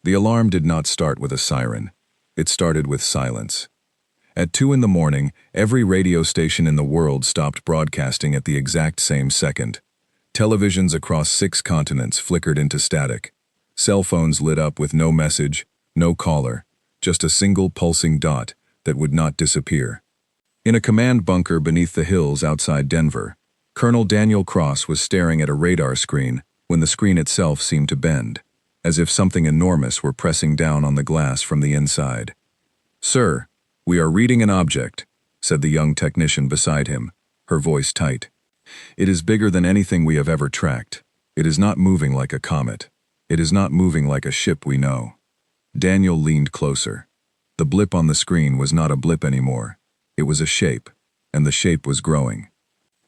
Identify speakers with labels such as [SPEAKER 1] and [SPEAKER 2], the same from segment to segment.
[SPEAKER 1] The alarm did not start with a siren. It started with silence. At 2 in the morning, every radio station in the world stopped broadcasting at the exact same second. Televisions across 6 continents flickered into static. Cell phones lit up with no message, no caller, just a single pulsing dot that would not disappear. In a command bunker beneath the hills outside Denver, Colonel Daniel Cross was staring at a radar screen when the screen itself seemed to bend, as if something enormous were pressing down on the glass from the inside. "Sir, we are reading an object," said the young technician beside him, her voice tight. "It is bigger than anything we have ever tracked. It is not moving like a comet. It is not moving like a ship we know." Daniel leaned closer. The blip on the screen was not a blip anymore. It was a shape, and the shape was growing.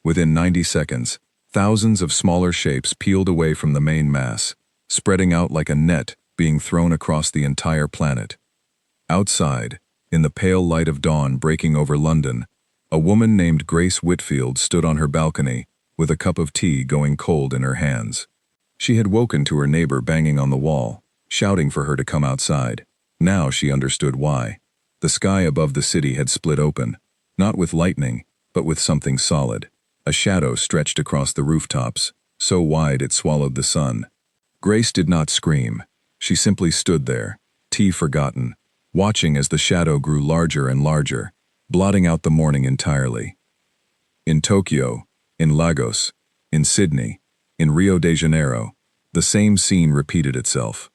[SPEAKER 1] Within 90 seconds, thousands of smaller shapes peeled away from the main mass, spreading out like a net being thrown across the entire planet. Outside, in the pale light of dawn breaking over London, a woman named Grace Whitfield stood on her balcony with a cup of tea going cold in her hands. She had woken to her neighbor banging on the wall, shouting for her to come outside. Now she understood why. The sky above the city had split open, not with lightning, but with something solid. A shadow stretched across the rooftops, so wide it swallowed the sun. Grace did not scream. She simply stood there, tea forgotten, watching as the shadow grew larger and larger, blotting out the morning entirely. In Tokyo, in Lagos, in Sydney, in Rio de Janeiro, the same scene repeated itself.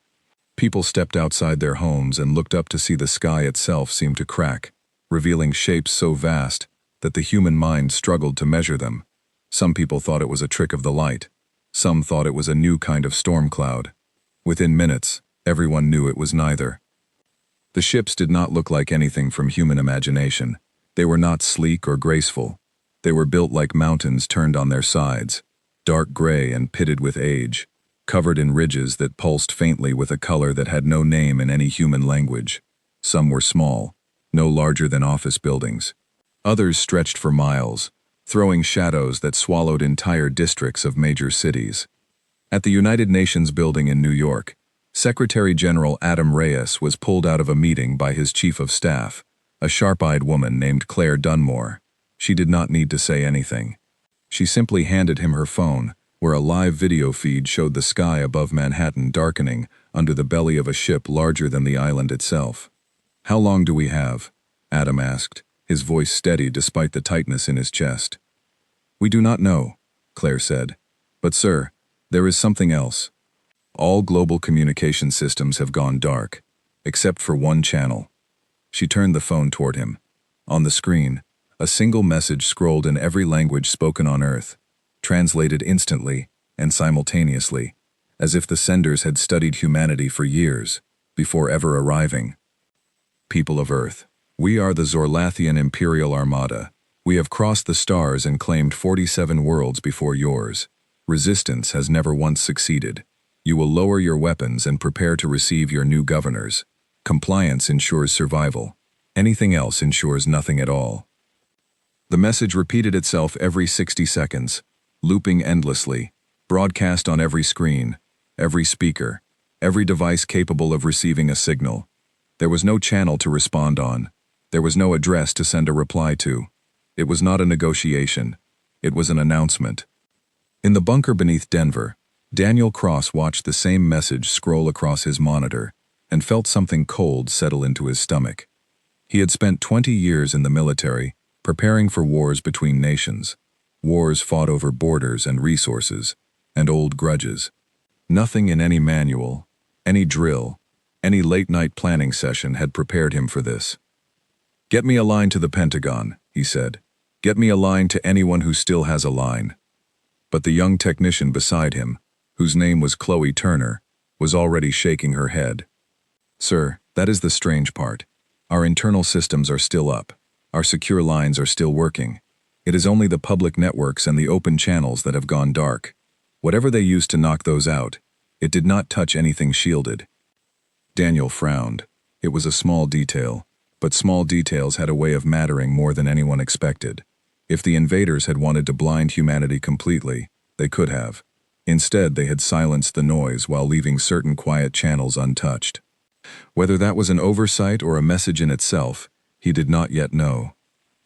[SPEAKER 1] People stepped outside their homes and looked up to see the sky itself seem to crack, revealing shapes so vast that the human mind struggled to measure them. Some people thought it was a trick of the light. Some thought it was a new kind of storm cloud. Within minutes, everyone knew it was neither. The ships did not look like anything from human imagination. They were not sleek or graceful. They were built like mountains turned on their sides, dark gray and pitted with age, covered in ridges that pulsed faintly with a color that had no name in any human language. Some were small, no larger than office buildings. Others stretched for miles, throwing shadows that swallowed entire districts of major cities. At the United Nations building in New York, Secretary General Adam Reyes was pulled out of a meeting by his chief of staff, a sharp-eyed woman named Claire Dunmore. She did not need to say anything. She simply handed him her phone, where a live video feed showed the sky above Manhattan darkening under the belly of a ship larger than the island itself. "How long do we have?" Adam asked, his voice steady despite the tightness in his chest. "We do not know," Claire said. "But sir, there is something else. All global communication systems have gone dark, except for one channel." She turned the phone toward him. On the screen, a single message scrolled in every language spoken on Earth, translated instantly and simultaneously, as if the senders had studied humanity for years, before ever arriving. "People of Earth, we are the Zorlathian Imperial Armada. We have crossed the stars and claimed 47 worlds before yours. Resistance has never once succeeded. You will lower your weapons and prepare to receive your new governors. Compliance ensures survival. Anything else ensures nothing at all." The message repeated itself every 60 seconds, looping endlessly, broadcast on every screen, every speaker, every device capable of receiving a signal. There was no channel to respond on. There was no address to send a reply to. It was not a negotiation. It was an announcement. In the bunker beneath Denver, Daniel Cross watched the same message scroll across his monitor and felt something cold settle into his stomach. He had spent 20 years in the military, preparing for wars between nations. Wars fought over borders and resources, and old grudges. Nothing in any manual, any drill, any late-night planning session had prepared him for this. "Get me a line to the Pentagon," he said. "Get me a line to anyone who still has a line." But the young technician beside him, whose name was Chloe Turner, was already shaking her head. "Sir, that is the strange part. Our internal systems are still up. Our secure lines are still working. It is only the public networks and the open channels that have gone dark. Whatever they used to knock those out, it did not touch anything shielded." Daniel frowned. It was a small detail, but small details had a way of mattering more than anyone expected. If the invaders had wanted to blind humanity completely, they could have. Instead, they had silenced the noise while leaving certain quiet channels untouched. Whether that was an oversight or a message in itself, he did not yet know.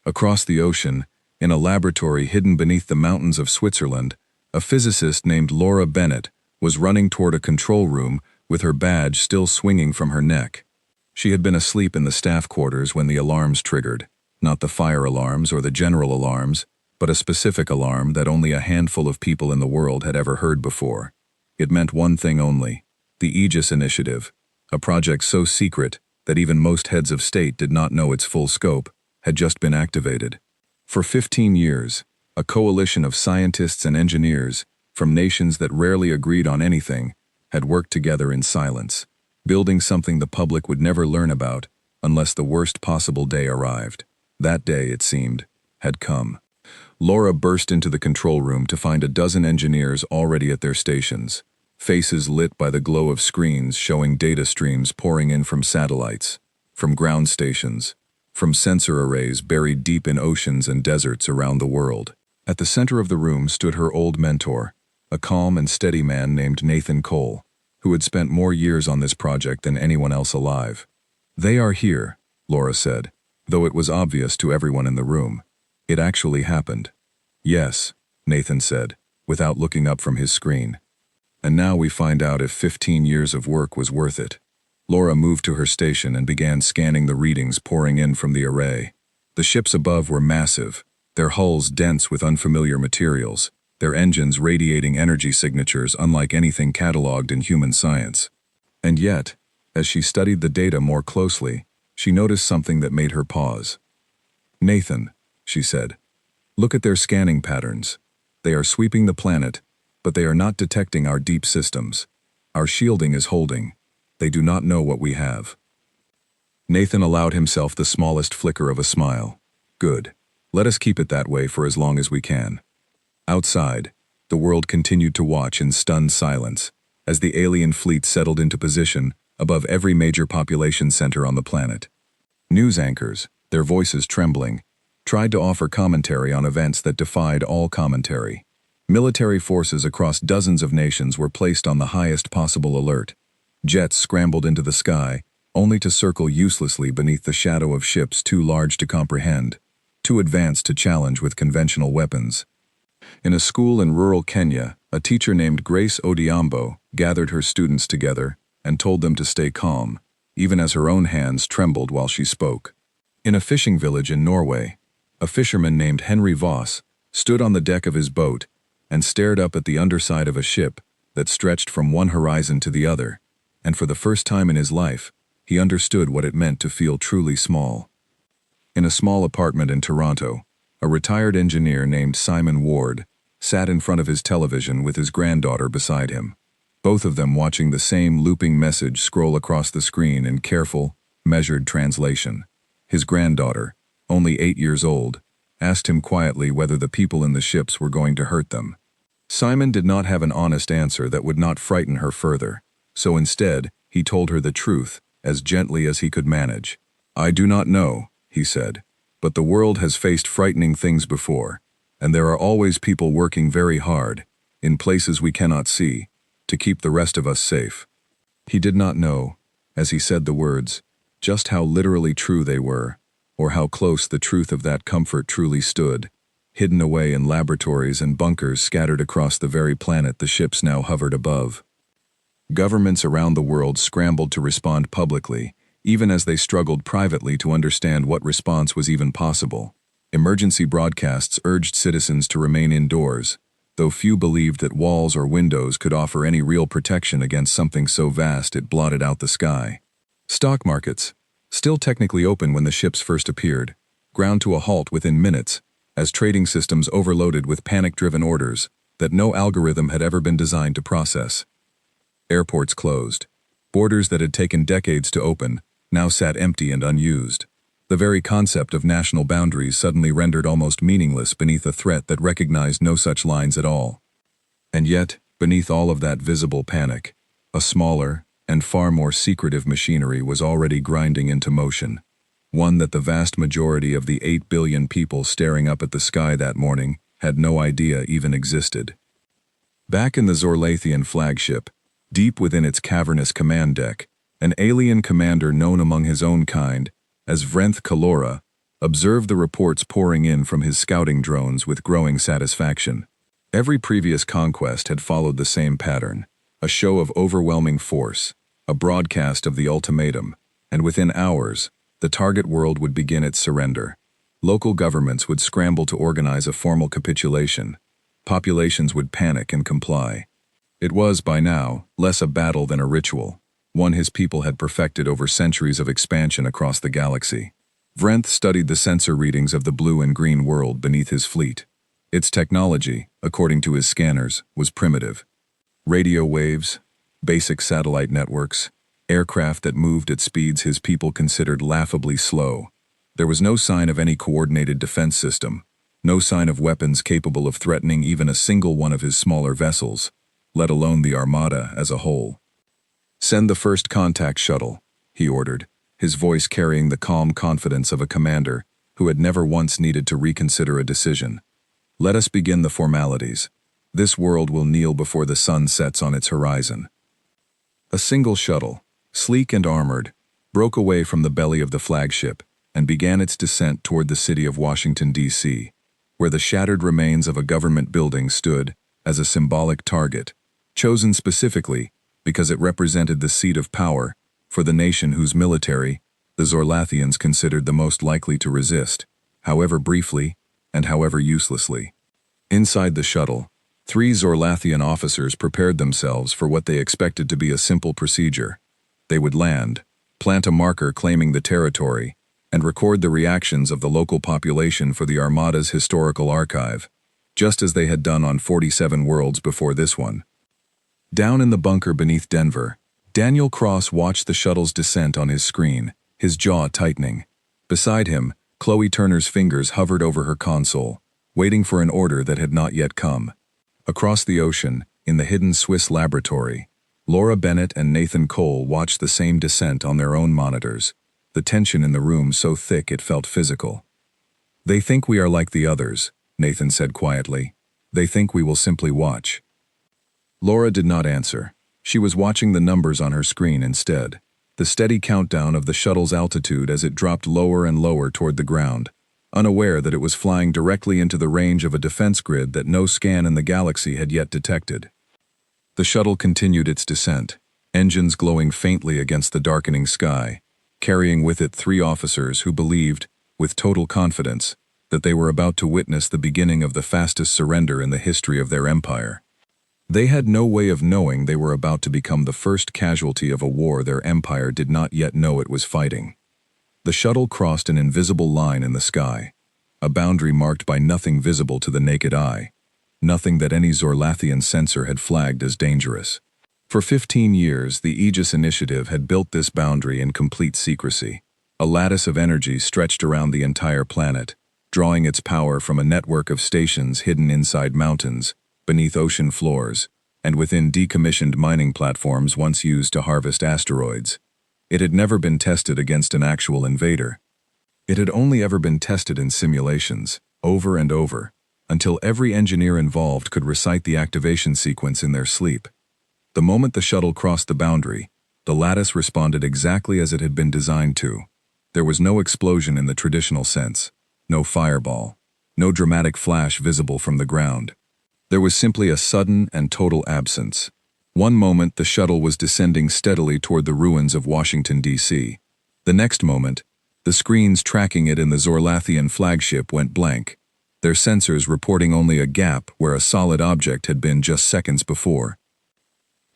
[SPEAKER 1] Across the ocean, in a laboratory hidden beneath the mountains of Switzerland, a physicist named Laura Bennett was running toward a control room with her badge still swinging from her neck. She had been asleep in the staff quarters when the alarms triggered, not the fire alarms or the general alarms, but a specific alarm that only a handful of people in the world had ever heard before. It meant one thing only: the Aegis Initiative, a project so secret that even most heads of state did not know its full scope, had just been activated. For 15 years, a coalition of scientists and engineers from nations that rarely agreed on anything had worked together in silence, building something the public would never learn about unless the worst possible day arrived. That day, it seemed, had come. Laura burst into the control room to find a dozen engineers already at their stations, faces lit by the glow of screens showing data streams pouring in from satellites, from ground stations, from sensor arrays buried deep in oceans and deserts around the world. At the center of the room stood her old mentor, a calm and steady man named Nathan Cole, who had spent more years on this project than anyone else alive. "They are here," Laura said, though it was obvious to everyone in the room. It actually happened. "Yes," Nathan said, without looking up from his screen. "And now we find out if 15 years of work was worth it." Laura moved to her station and began scanning the readings pouring in from the array. The ships above were massive, their hulls dense with unfamiliar materials, their engines radiating energy signatures unlike anything catalogued in human science. And yet, as she studied the data more closely, she noticed something that made her pause. "Nathan," she said, "look at their scanning patterns. They are sweeping the planet, but they are not detecting our deep systems. Our shielding is holding. They do not know what we have." Nathan allowed himself the smallest flicker of a smile. "Good. Let us keep it that way for as long as we can." Outside, the world continued to watch in stunned silence as the alien fleet settled into position above every major population center on the planet. News anchors, their voices trembling, tried to offer commentary on events that defied all commentary. Military forces across dozens of nations were placed on the highest possible alert. Jets scrambled into the sky, only to circle uselessly beneath the shadow of ships too large to comprehend, too advanced to challenge with conventional weapons. In a school in rural Kenya, a teacher named Grace Odhiambo gathered her students together and told them to stay calm, even as her own hands trembled while she spoke. In a fishing village in Norway, a fisherman named Henry Voss stood on the deck of his boat and stared up at the underside of a ship that stretched from one horizon to the other, and for the first time in his life, he understood what it meant to feel truly small. In a small apartment in Toronto, a retired engineer named Simon Ward sat in front of his television with his granddaughter beside him, both of them watching the same looping message scroll across the screen in careful, measured translation. His granddaughter, only 8 years old, asked him quietly whether the people in the ships were going to hurt them. Simon did not have an honest answer that would not frighten her further, so instead, he told her the truth, as gently as he could manage. "I do not know," he said, "but the world has faced frightening things before, and there are always people working very hard, in places we cannot see, to keep the rest of us safe." He did not know, as he said the words, just how literally true they were, or how close the truth of that comfort truly stood, hidden away in laboratories and bunkers scattered across the very planet the ships now hovered above. Governments around the world scrambled to respond publicly, even as they struggled privately to understand what response was even possible. Emergency broadcasts urged citizens to remain indoors, though few believed that walls or windows could offer any real protection against something so vast it blotted out the sky. Stock markets, still technically open when the ships first appeared, ground to a halt within minutes, as trading systems overloaded with panic-driven orders that no algorithm had ever been designed to process. Airports closed. Borders that had taken decades to open now sat empty and unused. The very concept of national boundaries suddenly rendered almost meaningless beneath a threat that recognized no such lines at all. And yet, beneath all of that visible panic, a smaller and far more secretive machinery was already grinding into motion, one that the vast majority of the 8 billion people staring up at the sky that morning had no idea even existed. Back in the Zorlathian flagship, deep within its cavernous command deck, An alien commander known among his own kind as Vrenth Kalora observed the reports pouring in from his scouting drones with growing satisfaction. Every previous conquest had followed the same pattern, a show of overwhelming force, a broadcast of the ultimatum, and within hours, the target world would begin its surrender. Local governments would scramble to organize a formal capitulation. Populations would panic and comply. It was, by now, less a battle than a ritual, one his people had perfected over centuries of expansion across the galaxy. Vrenth studied the sensor readings of the blue and green world beneath his fleet. Its technology, according to his scanners, was primitive. Radio waves, basic satellite networks, aircraft that moved at speeds his people considered laughably slow. There was no sign of any coordinated defense system, no sign of weapons capable of threatening even a single one of his smaller vessels, let alone the Armada as a whole. "Send the first contact shuttle," he ordered, his voice carrying the calm confidence of a commander who had never once needed to reconsider a decision. "Let us begin the formalities. This world will kneel before the sun sets on its horizon." A single shuttle, sleek and armored, broke away from the belly of the flagship and began its descent toward the city of Washington, D.C., where the shattered remains of a government building stood as a symbolic target, chosen specifically because it represented the seat of power for the nation whose military the Zorlathians considered the most likely to resist, however briefly and however uselessly. Inside the shuttle, 3 Zorlathian officers prepared themselves for what they expected to be a simple procedure. They would land, plant a marker claiming the territory, and record the reactions of the local population for the Armada's historical archive, just as they had done on 47 worlds before this one. Down in the bunker beneath Denver, Daniel Cross watched the shuttle's descent on his screen, his jaw tightening. Beside him, Chloe Turner's fingers hovered over her console, waiting for an order that had not yet come. Across the ocean, in the hidden Swiss laboratory, Laura Bennett and Nathan Cole watched the same descent on their own monitors, the tension in the room so thick it felt physical. "They think we are like the others," Nathan said quietly. "They think we will simply watch." Laura did not answer. She was watching the numbers on her screen instead, the steady countdown of the shuttle's altitude as it dropped lower and lower toward the ground, unaware that it was flying directly into the range of a defense grid that no scan in the galaxy had yet detected. The shuttle continued its descent, engines glowing faintly against the darkening sky, carrying with it 3 officers who believed, with total confidence, that they were about to witness the beginning of the fastest surrender in the history of their empire. They had no way of knowing they were about to become the first casualty of a war their empire did not yet know it was fighting. The shuttle crossed an invisible line in the sky, a boundary marked by nothing visible to the naked eye, nothing that any Zorlathian sensor had flagged as dangerous. For 15 years, the Aegis Initiative had built this boundary in complete secrecy, a lattice of energy stretched around the entire planet, drawing its power from a network of stations hidden inside mountains, beneath ocean floors, and within decommissioned mining platforms once used to harvest asteroids. It had never been tested against an actual invader. It had only ever been tested in simulations, over and over, until every engineer involved could recite the activation sequence in their sleep. The moment the shuttle crossed the boundary, the lattice responded exactly as it had been designed to. There was no explosion in the traditional sense, no fireball, no dramatic flash visible from the ground. There was simply a sudden and total absence. One moment the shuttle was descending steadily toward the ruins of Washington, D.C. The next moment, the screens tracking it in the Zorlathian flagship went blank, their sensors reporting only a gap where a solid object had been just seconds before.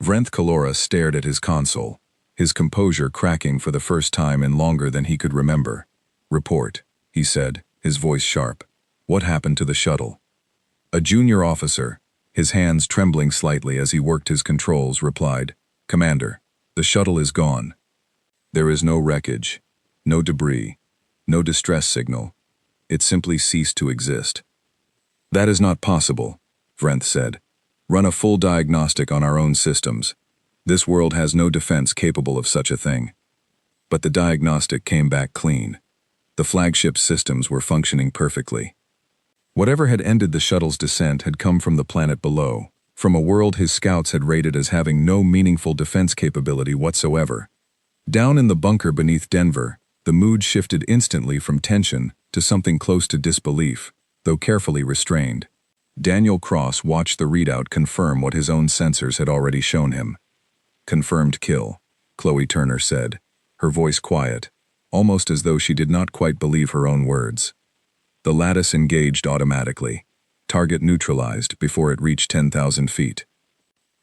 [SPEAKER 1] Vrenth Kalora stared at his console, his composure cracking for the first time in longer than he could remember. "Report," he said, his voice sharp. "What happened to the shuttle?" A junior officer, his hands trembling slightly as he worked his controls, replied, "Commander, the shuttle is gone. There is no wreckage, no debris, no distress signal. It simply ceased to exist." "That is not possible," Vrenth said. "Run a full diagnostic on our own systems. This world has no defense capable of such a thing." But the diagnostic came back clean. The flagship's systems were functioning perfectly. Whatever had ended the shuttle's descent had come from the planet below, from a world his scouts had rated as having no meaningful defense capability whatsoever. Down in the bunker beneath Denver, the mood shifted instantly from tension to something close to disbelief, though carefully restrained. Daniel Cross watched the readout confirm what his own sensors had already shown him. "Confirmed kill," Chloe Turner said, her voice quiet, almost as though she did not quite believe her own words. The lattice engaged automatically. Target neutralized before it reached 10,000 feet.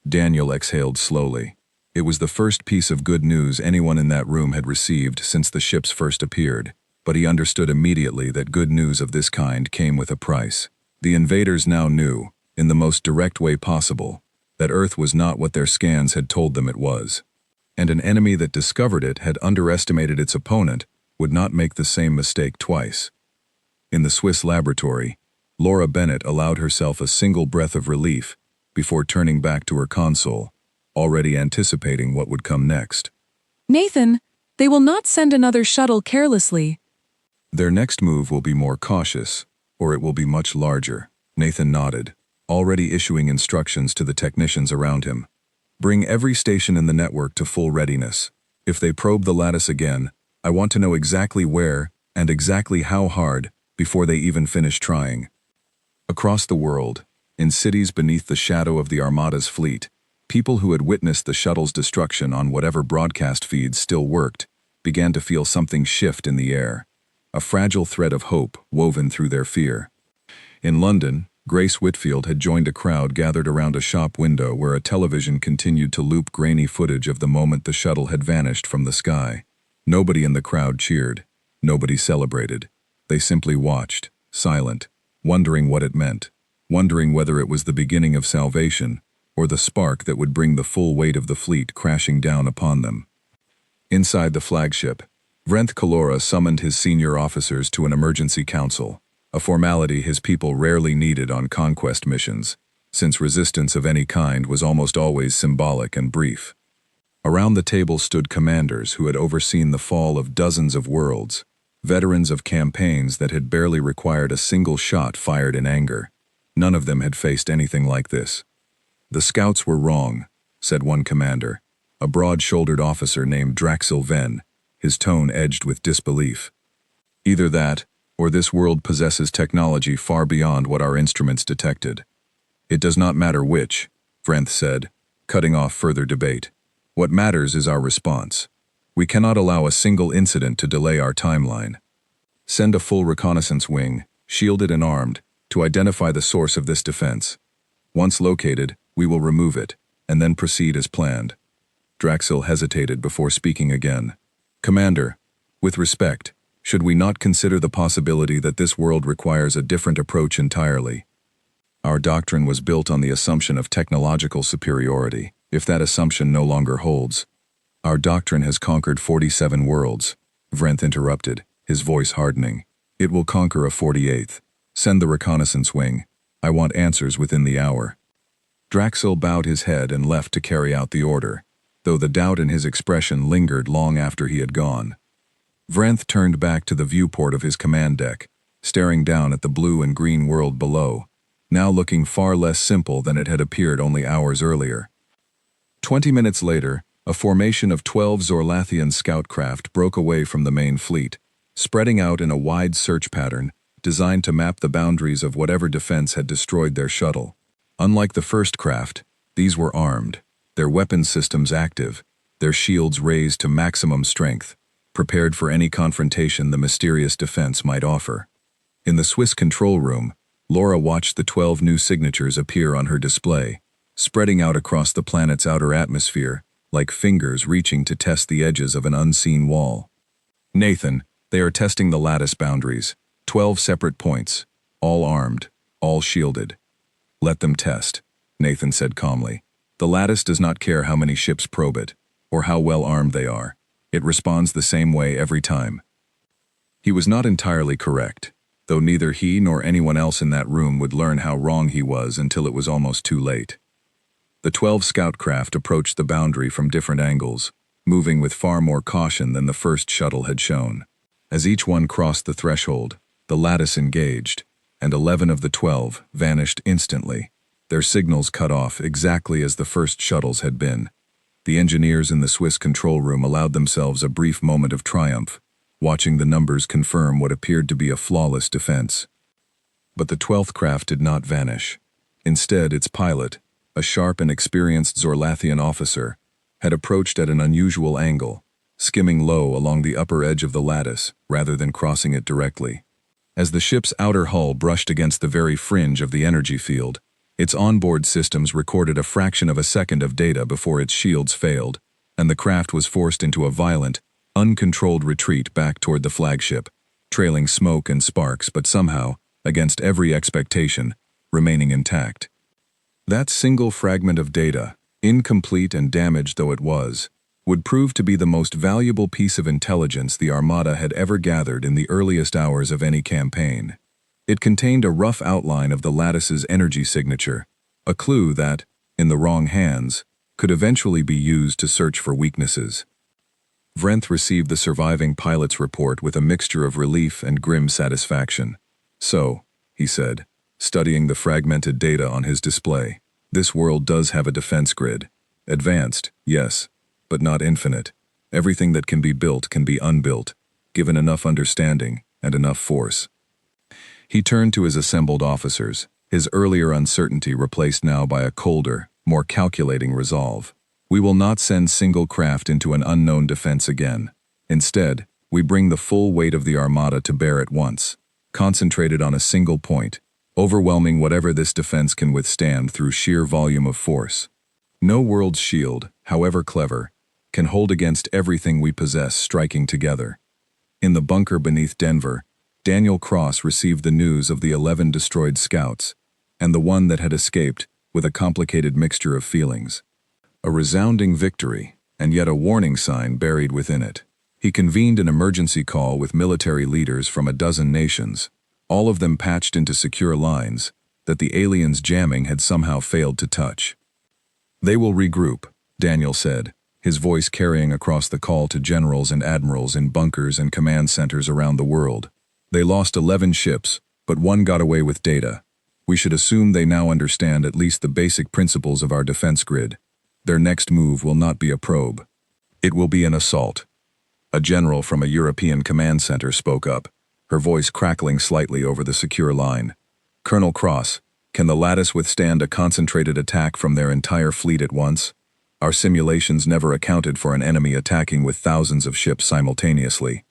[SPEAKER 1] Daniel exhaled slowly. It was the first piece of good news anyone in that room had received since the ships first appeared, but he understood immediately that good news of this kind came with a price. The invaders now knew, in the most direct way possible, that Earth was not what their scans had told them it was. And an enemy that discovered it had underestimated its opponent would not make the same mistake twice. In the Swiss laboratory, Laura Bennett allowed herself a single breath of relief before turning back to her console, already anticipating what would come next.
[SPEAKER 2] "Nathan, they will not send another shuttle carelessly."
[SPEAKER 1] "Their next move will be more cautious, or it will be much larger," Nathan nodded, already issuing instructions to the technicians around him. "Bring every station in the network to full readiness. If they probe the lattice again, I want to know exactly where and exactly how hard before they even finish trying." Across the world, in cities beneath the shadow of the Armada's fleet, people who had witnessed the shuttle's destruction on whatever broadcast feeds still worked began to feel something shift in the air, a fragile thread of hope woven through their fear. In London, Grace Whitfield had joined a crowd gathered around a shop window where a television continued to loop grainy footage of the moment the shuttle had vanished from the sky. Nobody in the crowd cheered. Nobody celebrated. They simply watched, silent, wondering what it meant, wondering whether it was the beginning of salvation or the spark that would bring the full weight of the fleet crashing down upon them. Inside the flagship, Vrenth Kalora summoned his senior officers to an emergency council, a formality his people rarely needed on conquest missions, since resistance of any kind was almost always symbolic and brief. Around the table stood commanders who had overseen the fall of dozens of worlds, veterans of campaigns that had barely required a single shot fired in anger. None of them had faced anything like this. "The scouts were wrong," said one commander, a broad-shouldered officer named Draxil Venn, his tone edged with disbelief. "Either that, or this world possesses technology far beyond what our instruments detected." "It does not matter which," Vrenth said, cutting off further debate. "What matters is our response. We cannot allow a single incident to delay our timeline. Send a full reconnaissance wing, shielded and armed, to identify the source of this defense. Once located, we will remove it, and then proceed as planned." Draxil hesitated before speaking again. "Commander, with respect, should we not consider the possibility that this world requires a different approach entirely? Our doctrine was built on the assumption of technological superiority. If that assumption no longer holds—" "Our doctrine has conquered 47 worlds," Vrenth interrupted, his voice hardening. "It will conquer a 48th. Send the reconnaissance wing. I want answers within the hour." Draxil bowed his head and left to carry out the order, though the doubt in his expression lingered long after he had gone. Vrenth turned back to the viewport of his command deck, staring down at the blue and green world below, now looking far less simple than it had appeared only hours earlier. 20 minutes later, a formation of 12 Zorlathian scout craft broke away from the main fleet, spreading out in a wide search pattern designed to map the boundaries of whatever defense had destroyed their shuttle. Unlike the first craft, these were armed, their weapon systems active, their shields raised to maximum strength, prepared for any confrontation the mysterious defense might offer. In the Swiss control room, Laura watched the 12 new signatures appear on her display, spreading out across the planet's outer atmosphere, like fingers reaching to test the edges of an unseen wall. "Nathan, they are testing the lattice boundaries. 12 separate points, all armed, all shielded." "Let them test," Nathan said calmly. "The lattice does not care how many ships probe it, or how well armed they are. It responds the same way every time." He was not entirely correct, though neither he nor anyone else in that room would learn how wrong he was until it was almost too late. The 12 scout craft approached the boundary from different angles, moving with far more caution than the first shuttle had shown. As each one crossed the threshold, the lattice engaged, and 11 of the 12 vanished instantly, their signals cut off exactly as the first shuttles had been. The engineers in the Swiss control room allowed themselves a brief moment of triumph, watching the numbers confirm what appeared to be a flawless defense. But the 12th craft did not vanish. Instead, its pilot, a sharp and experienced Zorlathian officer, had approached at an unusual angle, skimming low along the upper edge of the lattice rather than crossing it directly. As the ship's outer hull brushed against the very fringe of the energy field, its onboard systems recorded a fraction of a second of data before its shields failed, and the craft was forced into a violent, uncontrolled retreat back toward the flagship, trailing smoke and sparks but somehow, against every expectation, remaining intact. That single fragment of data, incomplete and damaged though it was, would prove to be the most valuable piece of intelligence the Armada had ever gathered in the earliest hours of any campaign. It contained a rough outline of the lattice's energy signature, a clue that, in the wrong hands, could eventually be used to search for weaknesses. Vrenth received the surviving pilot's report with a mixture of relief and grim satisfaction. "So," he said, studying the fragmented data on his display, "this world does have a defense grid. Advanced, yes, but not infinite. Everything that can be built can be unbuilt, given enough understanding and enough force." He turned to his assembled officers, his earlier uncertainty replaced now by a colder, more calculating resolve. "We will not send single craft into an unknown defense again. Instead, we bring the full weight of the Armada to bear at once, concentrated on a single point, overwhelming whatever this defense can withstand through sheer volume of force. No world's shield, however clever, can hold against everything we possess striking together." In the bunker beneath Denver, Daniel Cross received the news of the 11 destroyed scouts, and the one that had escaped, with a complicated mixture of feelings. A resounding victory, and yet a warning sign buried within it. He convened an emergency call with military leaders from a dozen nations, all of them patched into secure lines that the aliens' jamming had somehow failed to touch. "They will regroup," Daniel said, his voice carrying across the call to generals and admirals in bunkers and command centers around the world. "They lost 11 ships, but one got away with data. We should assume they now understand at least the basic principles of our defense grid. Their next move will not be a probe. It will be an assault." A general from a European command center spoke up, her voice crackling slightly over the secure line. "Colonel Cross, can the lattice withstand a concentrated attack from their entire fleet at once? Our simulations never accounted for an enemy attacking with thousands of ships simultaneously."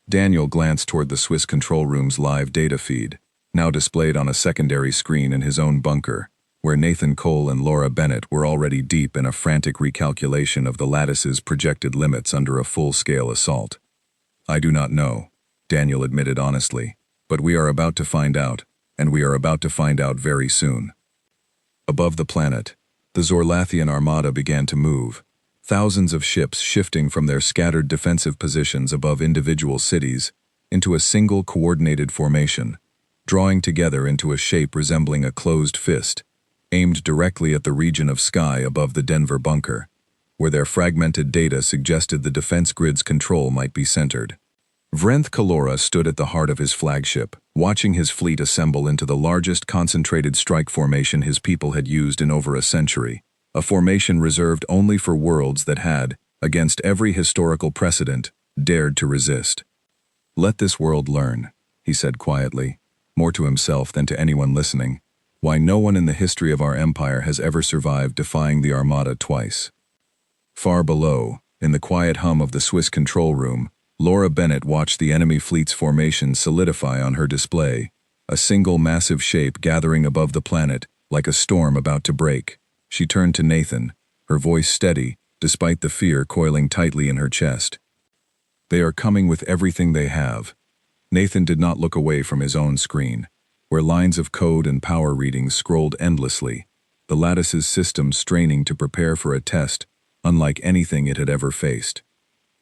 [SPEAKER 1] Daniel glanced toward the Swiss control room's live data feed, now displayed on a secondary screen in his own bunker, where Nathan Cole and Laura Bennett were already deep in a frantic recalculation of the lattice's projected limits under a full-scale assault. "I do not know," Daniel admitted honestly, "but we are about to find out, and we are about to find out very soon." Above the planet, the Zorlathian Armada began to move, thousands of ships shifting from their scattered defensive positions above individual cities into a single coordinated formation, drawing together into a shape resembling a closed fist, aimed directly at the region of sky above the Denver bunker, where their fragmented data suggested the defense grid's control might be centered. Vrenth Kalora stood at the heart of his flagship, watching his fleet assemble into the largest concentrated strike formation his people had used in over a century, a formation reserved only for worlds that had, against every historical precedent, dared to resist. "Let this world learn," he said quietly, more to himself than to anyone listening, "why no one in the history of our empire has ever survived defying the Armada twice." Far below, in the quiet hum of the Swiss control room, Laura Bennett watched the enemy fleet's formation solidify on her display, a single massive shape gathering above the planet like a storm about to break. She turned to Nathan, her voice steady, despite the fear coiling tightly in her chest. "They are coming with everything they have." Nathan did not look away from his own screen, where lines of code and power readings scrolled endlessly, the lattice's system straining to prepare for a test unlike anything it had ever faced.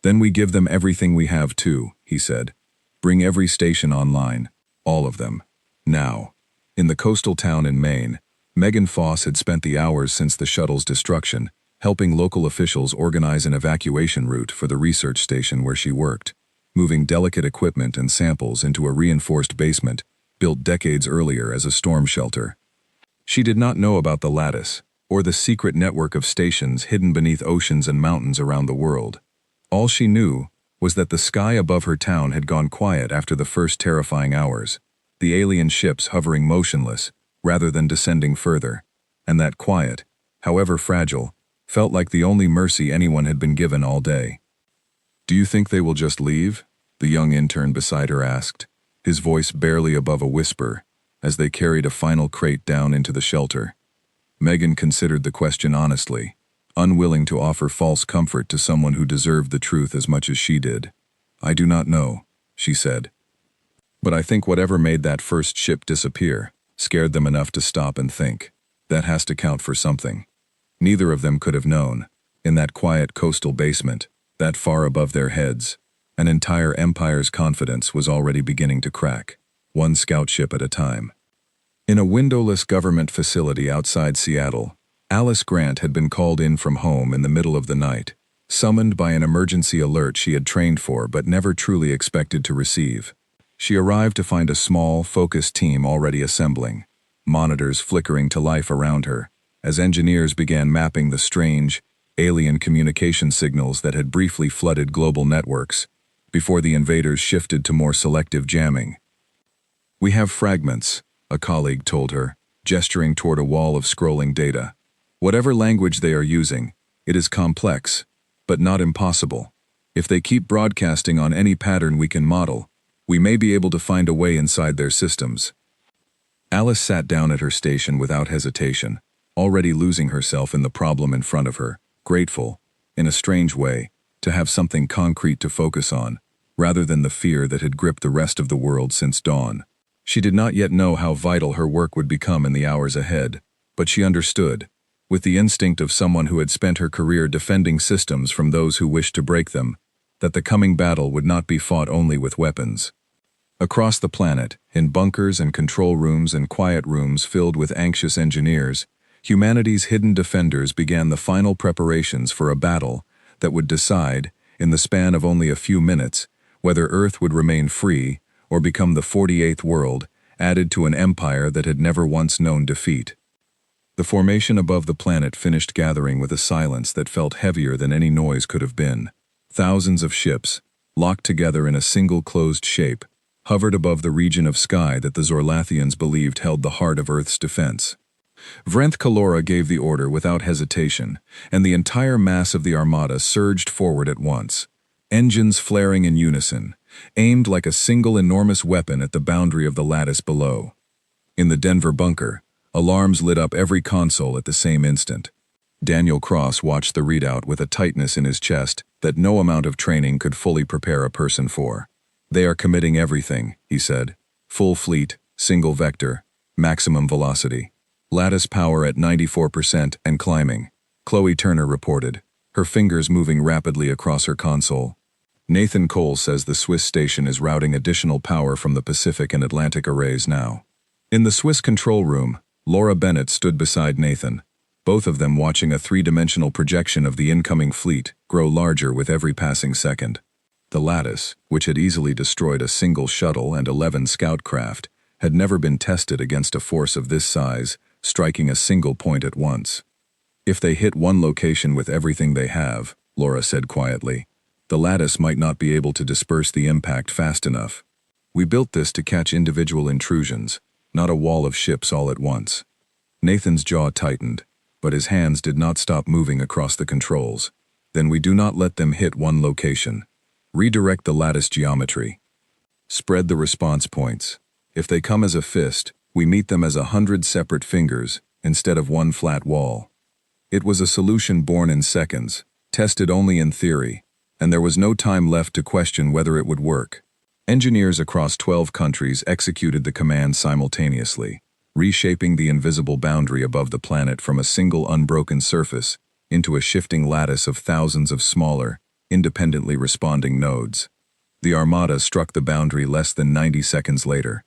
[SPEAKER 1] "Then we give them everything we have too," he said. "Bring every station online, all of them. Now." In the coastal town in Maine, Megan Foss had spent the hours since the shuttle's destruction, helping local officials organize an evacuation route for the research station where she worked, moving delicate equipment and samples into a reinforced basement built decades earlier as a storm shelter. She did not know about the lattice, or the secret network of stations hidden beneath oceans and mountains around the world. All she knew was that the sky above her town had gone quiet after the first terrifying hours, the alien ships hovering motionless rather than descending further, and that quiet, however fragile, felt like the only mercy anyone had been given all day. "Do you think they will just leave?" the young intern beside her asked, his voice barely above a whisper, as they carried a final crate down into the shelter. Megan considered the question honestly, unwilling to offer false comfort to someone who deserved the truth as much as she did. "I do not know," she said. "But I think whatever made that first ship disappear scared them enough to stop and think. That has to count for something." Neither of them could have known, in that quiet coastal basement, that far above their heads, an entire empire's confidence was already beginning to crack, one scout ship at a time. In a windowless government facility outside Seattle, Alice Grant had been called in from home in the middle of the night, summoned by an emergency alert she had trained for but never truly expected to receive. She arrived to find a small, focused team already assembling, monitors flickering to life around her, as engineers began mapping the strange, alien communication signals that had briefly flooded global networks, before the invaders shifted to more selective jamming. "We have fragments," a colleague told her, gesturing toward a wall of scrolling data. "Whatever language they are using, it is complex, but not impossible. If they keep broadcasting on any pattern we can model, we may be able to find a way inside their systems." Alice sat down at her station without hesitation, already losing herself in the problem in front of her, grateful, in a strange way, to have something concrete to focus on, rather than the fear that had gripped the rest of the world since dawn. She did not yet know how vital her work would become in the hours ahead, but she understood, with the instinct of someone who had spent her career defending systems from those who wished to break them, that the coming battle would not be fought only with weapons. Across the planet, in bunkers and control rooms and quiet rooms filled with anxious engineers, humanity's hidden defenders began the final preparations for a battle that would decide, in the span of only a few minutes, whether Earth would remain free or become the 48th world, added to an empire that had never once known defeat. The formation above the planet finished gathering with a silence that felt heavier than any noise could have been. Thousands of ships, locked together in a single closed shape, hovered above the region of sky that the Zorlathians believed held the heart of Earth's defense. Vrenth Kalora gave the order without hesitation, and the entire mass of the Armada surged forward at once, engines flaring in unison, aimed like a single enormous weapon at the boundary of the lattice below. In the Denver bunker, alarms lit up every console at the same instant. Daniel Cross watched the readout with a tightness in his chest that no amount of training could fully prepare a person for. "They are committing everything," he said. "Full fleet, single vector, maximum velocity. Lattice power at 94% and climbing," Chloe Turner reported, her fingers moving rapidly across her console. "Nathan Cole says the Swiss station is routing additional power from the Pacific and Atlantic arrays now." In the Swiss control room, Laura Bennett stood beside Nathan, both of them watching a three-dimensional projection of the incoming fleet grow larger with every passing second. The lattice, which had easily destroyed a single shuttle and 11 scout craft, had never been tested against a force of this size, striking a single point at once. "If they hit one location with everything they have," Laura said quietly, "the lattice might not be able to disperse the impact fast enough. We built this to catch individual intrusions, not a wall of ships all at once." Nathan's jaw tightened, but his hands did not stop moving across the controls. "Then we do not let them hit one location. Redirect the lattice geometry. Spread the response points. If they come as a fist, we meet them as 100 separate fingers, instead of one flat wall." It was a solution born in seconds, tested only in theory, and there was no time left to question whether it would work. Engineers across 12 countries executed the command simultaneously, reshaping the invisible boundary above the planet from a single unbroken surface into a shifting lattice of thousands of smaller, independently responding nodes. The Armada struck the boundary less than 90 seconds later.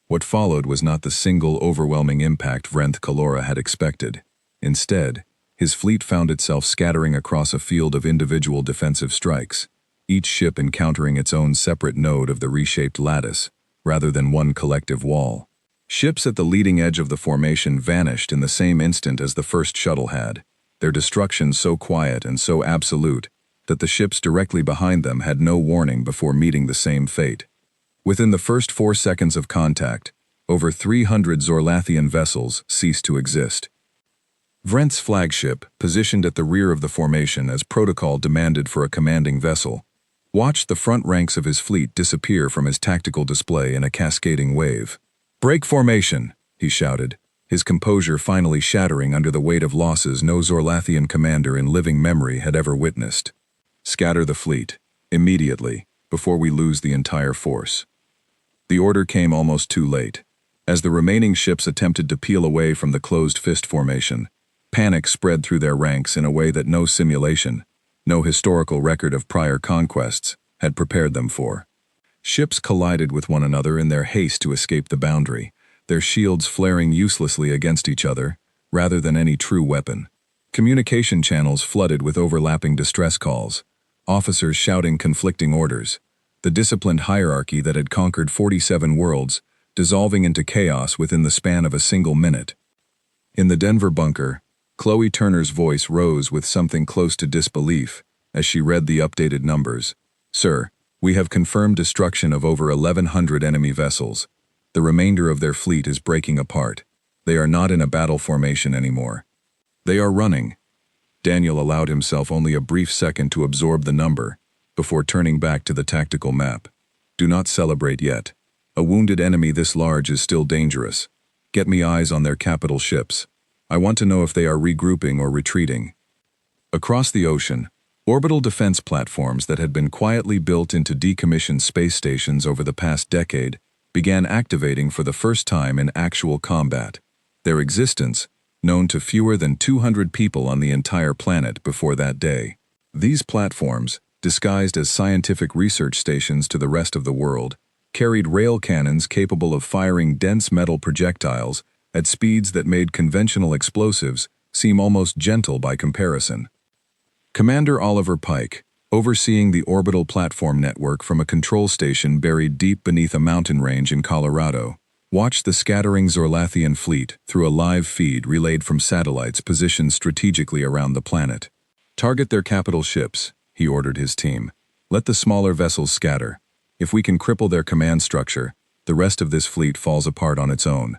[SPEAKER 1] What followed was not the single overwhelming impact Vrenth Kalora had expected. Instead, his fleet found itself scattering across a field of individual defensive strikes, each ship encountering its own separate node of the reshaped lattice, rather than one collective wall. Ships at the leading edge of the formation vanished in the same instant as the first shuttle had, their destruction so quiet and so absolute that the ships directly behind them had no warning before meeting the same fate. Within the first 4 seconds of contact, over 300 Zorlathian vessels ceased to exist. Vrent's flagship, positioned at the rear of the formation as protocol demanded for a commanding vessel, watched the front ranks of his fleet disappear from his tactical display in a cascading wave. "Break formation," he shouted, his composure finally shattering under the weight of losses no Zorlathian commander in living memory had ever witnessed. "Scatter the fleet, immediately, before we lose the entire force." The order came almost too late. As the remaining ships attempted to peel away from the closed fist formation, panic spread through their ranks in a way that no simulation, no historical record of prior conquests, had prepared them for. Ships collided with one another in their haste to escape the boundary, their shields flaring uselessly against each other, rather than any true weapon. Communication channels flooded with overlapping distress calls, officers shouting conflicting orders, the disciplined hierarchy that had conquered 47 worlds, dissolving into chaos within the span of a single minute. In the Denver bunker, Chloe Turner's voice rose with something close to disbelief as she read the updated numbers. "Sir, we have confirmed destruction of over 1,100 enemy vessels. The remainder of their fleet is breaking apart. They are not in a battle formation anymore. They are running." Daniel allowed himself only a brief second to absorb the number before turning back to the tactical map. "Do not celebrate yet. A wounded enemy this large is still dangerous. Get me eyes on their capital ships. I want to know if they are regrouping or retreating." Across the ocean, orbital defense platforms that had been quietly built into decommissioned space stations over the past decade began activating for the first time in actual combat. Their existence, known to fewer than 200 people on the entire planet before that day. These platforms, disguised as scientific research stations to the rest of the world, carried rail cannons capable of firing dense metal projectiles at speeds that made conventional explosives seem almost gentle by comparison. Commander Oliver Pike, overseeing the orbital platform network from a control station buried deep beneath a mountain range in Colorado, watched the scattering Zorlathian fleet through a live feed relayed from satellites positioned strategically around the planet. "Target their capital ships," he ordered his team. "Let the smaller vessels scatter. If we can cripple their command structure, the rest of this fleet falls apart on its own."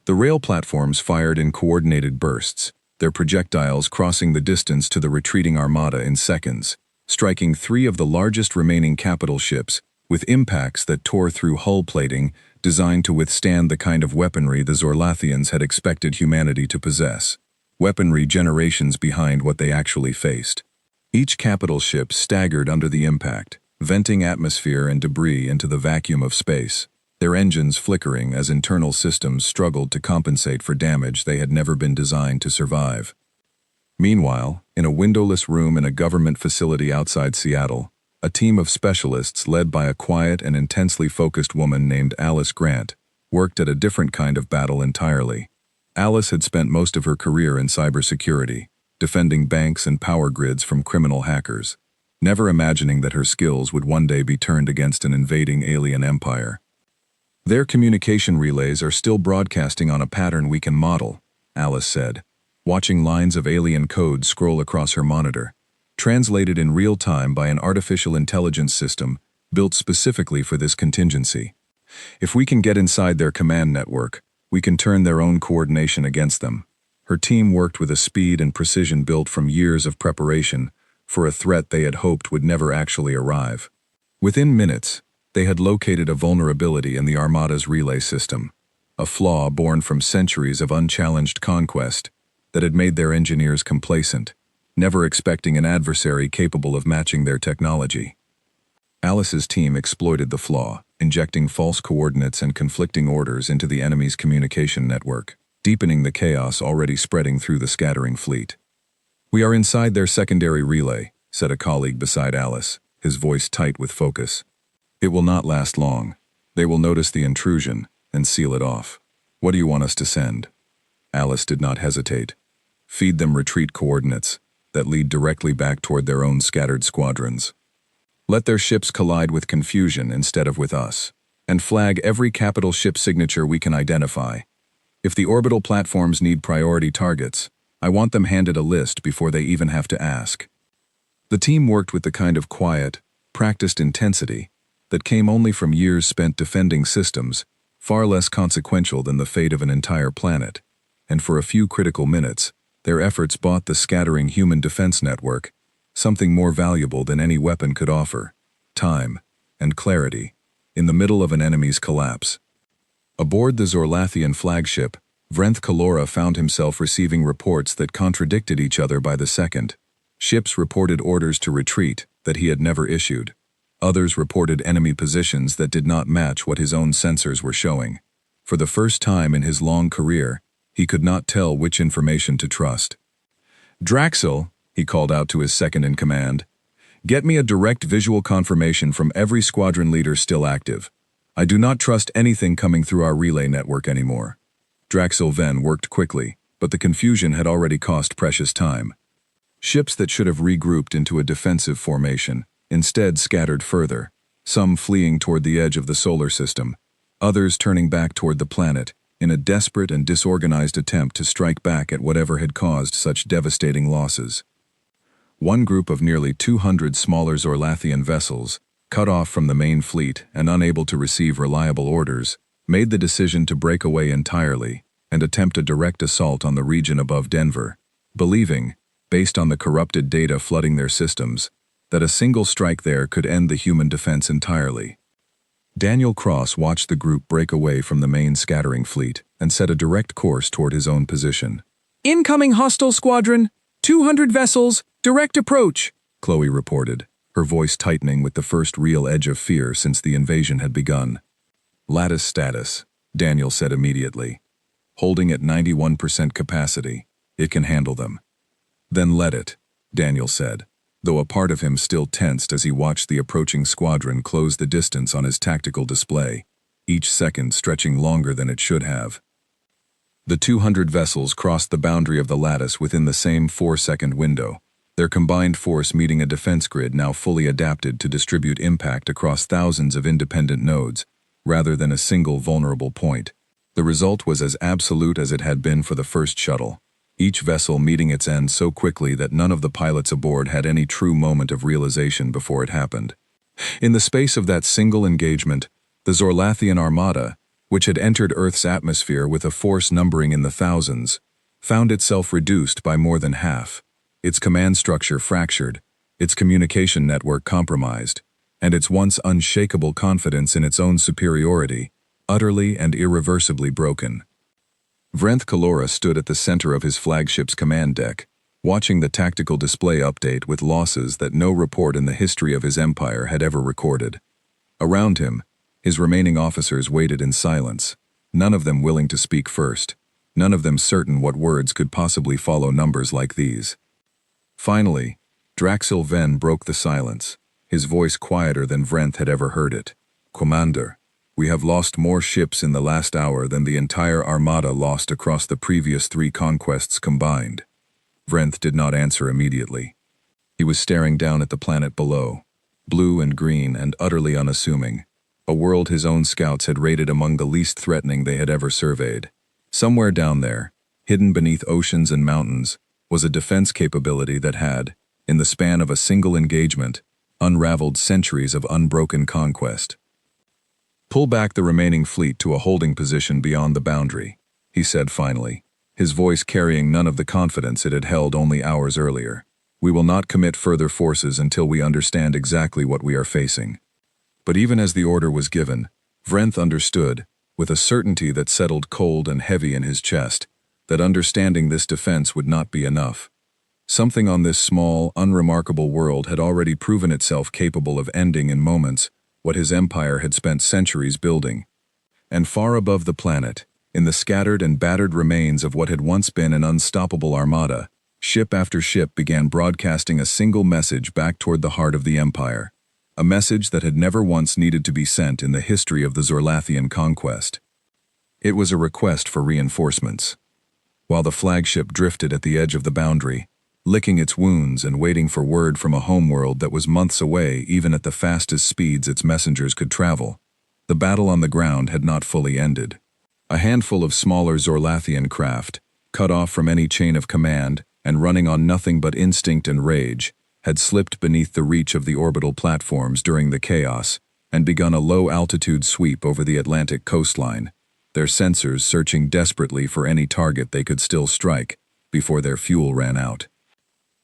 [SPEAKER 1] The rail platforms fired in coordinated bursts, their projectiles crossing the distance to the retreating armada in seconds, striking 3 of the largest remaining capital ships with impacts that tore through hull plating designed to withstand the kind of weaponry the Zorlathians had expected humanity to possess, weaponry generations behind what they actually faced. Each capital ship staggered under the impact, venting atmosphere and debris into the vacuum of space, their engines flickering as internal systems struggled to compensate for damage they had never been designed to survive. Meanwhile, in a windowless room in a government facility outside Seattle, a team of specialists led by a quiet and intensely focused woman named Alice Grant worked at a different kind of battle entirely. Alice had spent most of her career in cybersecurity, defending banks and power grids from criminal hackers, never imagining that her skills would one day be turned against an invading alien empire. "Their communication relays are still broadcasting on a pattern we can model," Alice said, watching lines of alien code scroll across her monitor, translated in real time by an artificial intelligence system built specifically for this contingency. "If we can get inside their command network, we can turn their own coordination against them." Her team worked with a speed and precision built from years of preparation for a threat they had hoped would never actually arrive. Within minutes, they had located a vulnerability in the Armada's relay system, a flaw born from centuries of unchallenged conquest that had made their engineers complacent, never expecting an adversary capable of matching their technology. Alice's team exploited the flaw, injecting false coordinates and conflicting orders into the enemy's communication network, deepening the chaos already spreading through the scattering fleet. "We are inside their secondary relay," said a colleague beside Alice, his voice tight with focus. "It will not last long. They will notice the intrusion and seal it off. What do you want us to send?" Alice did not hesitate. "Feed them retreat coordinates that lead directly back toward their own scattered squadrons. Let their ships collide with confusion instead of with us. and flag every capital ship signature we can identify. If the orbital platforms need priority targets, I want them handed a list before they even have to ask. The team worked with the kind of quiet, practiced intensity that came only from years spent defending systems far less consequential than the fate of an entire planet, and for a few critical minutes, their efforts bought the scattering human defense network something more valuable than any weapon could offer: time and clarity in the middle of an enemy's collapse. Aboard the Zorlathian flagship, Vrenth Kalora found himself receiving reports that contradicted each other by the second. Ships reported orders to retreat that he had never issued. Others reported enemy positions that did not match what his own sensors were showing. For the first time in his long career, he could not tell which information to trust. "Draxel," he called out to his second-in-command, "get me a direct visual confirmation from every squadron leader still active. I do not trust anything coming through our relay network anymore." Draxel Ven worked quickly, but the confusion had already cost precious time. Ships that should have regrouped into a defensive formation instead scattered further, some fleeing toward the edge of the solar system, others turning back toward the planet in a desperate and disorganized attempt to strike back at whatever had caused such devastating losses. One group of nearly 200 smaller Zorlathian vessels, cut off from the main fleet and unable to receive reliable orders, made the decision to break away entirely and attempt a direct assault on the region above Denver, believing, based on the corrupted data flooding their systems, that a single strike there could end the human defense entirely. Daniel Cross watched the group break away from the main scattering fleet and set a direct course toward his own position.
[SPEAKER 2] "Incoming hostile squadron! 200 vessels! Direct approach!"
[SPEAKER 1] Chloe reported, her voice tightening with the first real edge of fear since the invasion had begun. "Lattice status," Daniel said immediately. "Holding at 91% capacity. It can handle them." "Then let it," Daniel said, though a part of him still tensed as he watched the approaching squadron close the distance on his tactical display, each second stretching longer than it should have. The 200 vessels crossed the boundary of the lattice within the same 4-second window, their combined force meeting a defense grid now fully adapted to distribute impact across thousands of independent nodes, rather than a single vulnerable point. The result was as absolute as it had been for the first shuttle, each vessel meeting its end so quickly that none of the pilots aboard had any true moment of realization before it happened. In the space of that single engagement, the Zorlathian Armada, which had entered Earth's atmosphere with a force numbering in the thousands, found itself reduced by more than half, its command structure fractured, its communication network compromised, and its once unshakable confidence in its own superiority utterly and irreversibly broken. Vrenth Kalora stood at the center of his flagship's command deck, watching the tactical display update with losses that no report in the history of his empire had ever recorded. Around him, his remaining officers waited in silence, none of them willing to speak first, none of them certain what words could possibly follow numbers like these. Finally, Draxel Ven broke the silence, his voice quieter than Vrenth had ever heard it. "Commander, we have lost more ships in the last hour than the entire Armada lost across the previous 3 conquests combined." Vrenth did not answer immediately. He was staring down at the planet below, blue and green and utterly unassuming, a world his own scouts had rated among the least threatening they had ever surveyed. Somewhere down there, hidden beneath oceans and mountains, was a defense capability that had, in the span of a single engagement, unraveled centuries of unbroken conquest. "Pull back the remaining fleet to a holding position beyond the boundary," he said finally, his voice carrying none of the confidence it had held only hours earlier. "We will not commit further forces until we understand exactly what we are facing." But even as the order was given, Vrenth understood, with a certainty that settled cold and heavy in his chest, that understanding this defense would not be enough. Something on this small, unremarkable world had already proven itself capable of ending in moments what his empire had spent centuries building. And far above the planet, in the scattered and battered remains of what had once been an unstoppable armada, ship after ship began broadcasting a single message back toward the heart of the empire, a message that had never once needed to be sent in the history of the Zorlathian conquest. It was a request for reinforcements. While the flagship drifted at the edge of the boundary, licking its wounds and waiting for word from a homeworld that was months away even at the fastest speeds its messengers could travel, The battle on the ground had not fully ended. A handful of smaller Zorlathian craft, cut off from any chain of command and running on nothing but instinct and rage, had slipped beneath the reach of the orbital platforms during the chaos and begun a low-altitude sweep over the Atlantic coastline, their sensors searching desperately for any target they could still strike before their fuel ran out.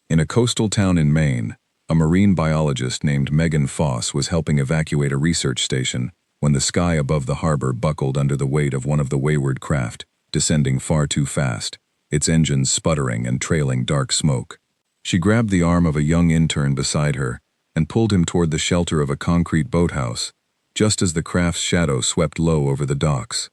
[SPEAKER 1] In a coastal town in Maine, a marine biologist named Megan Foss was helping evacuate a research station when the sky above the harbor buckled under the weight of one of the wayward craft, descending far too fast, its engines sputtering and trailing dark smoke. She grabbed the arm of a young intern beside her and pulled him toward the shelter of a concrete boathouse, just as the craft's shadow swept low over the docks.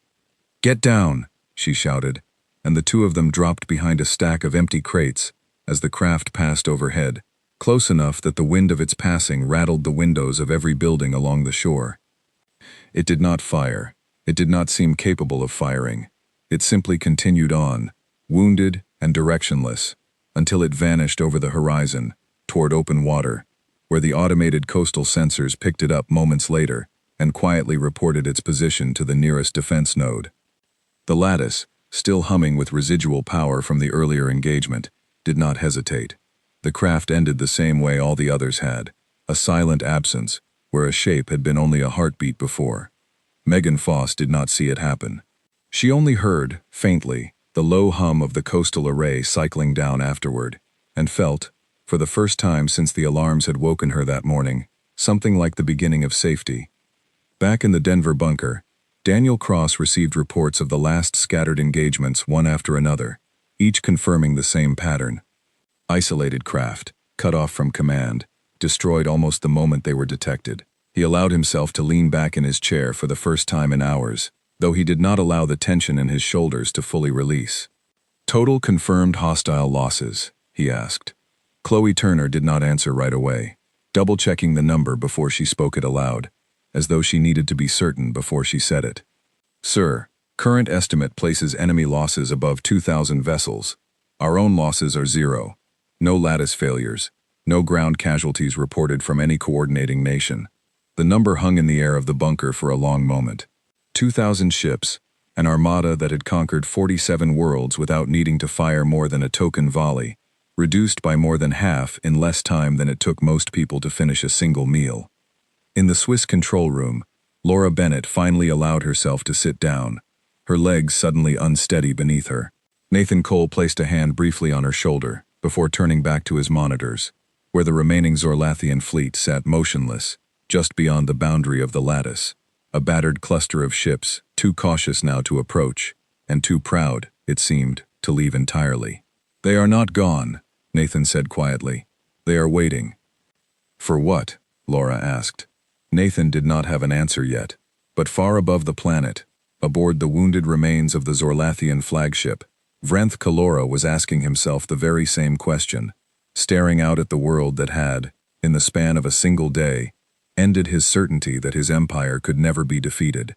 [SPEAKER 1] "Get down!" she shouted, and the two of them dropped behind a stack of empty crates as the craft passed overhead, close enough that the wind of its passing rattled the windows of every building along the shore. It did not fire. It did not seem capable of firing. It simply continued on, wounded and directionless, until it vanished over the horizon, toward open water, where the automated coastal sensors picked it up moments later and quietly reported its position to the nearest defense node. The lattice, still humming with residual power from the earlier engagement, did not hesitate. The craft ended the same way all the others had, a silent absence, where a shape had been only a heartbeat before. Megan Foss did not see it happen. She only heard, faintly, the low hum of the coastal array cycling down afterward, and felt, for the first time since the alarms had woken her that morning, something like the beginning of safety. Back in the Denver bunker, Daniel Cross received reports of the last scattered engagements one after another, each confirming the same pattern. Isolated craft, cut off from command, destroyed almost the moment they were detected. He allowed himself to lean back in his chair for the first time in hours, though he did not allow the tension in his shoulders to fully release. "Total confirmed hostile losses?" he asked. Chloe Turner did not answer right away, double-checking the number before she spoke it aloud, as though she needed to be certain before she said it. "Sir, current estimate places enemy losses above 2,000 vessels. Our own losses are 0. No lattice failures. No ground casualties reported from any coordinating nation." The number hung in the air of the bunker for a long moment. 2,000 ships, an armada that had conquered 47 worlds without needing to fire more than a token volley, reduced by more than half in less time than it took most people to finish a single meal. In the Swiss control room, Laura Bennett finally allowed herself to sit down, her legs suddenly unsteady beneath her. Nathan Cole placed a hand briefly on her shoulder before turning back to his monitors, where the remaining Zorlathian fleet sat motionless, just beyond the boundary of the lattice, a battered cluster of ships, too cautious now to approach, and too proud, it seemed, to leave entirely. "They are not gone," Nathan said quietly. "They are waiting." "For what?" Laura asked. Nathan did not have an answer yet, but far above the planet, aboard the wounded remains of the Zorlathian flagship, Vrenth Kalora was asking himself the very same question, staring out at the world that had, in the span of a single day, ended his certainty that his empire could never be defeated.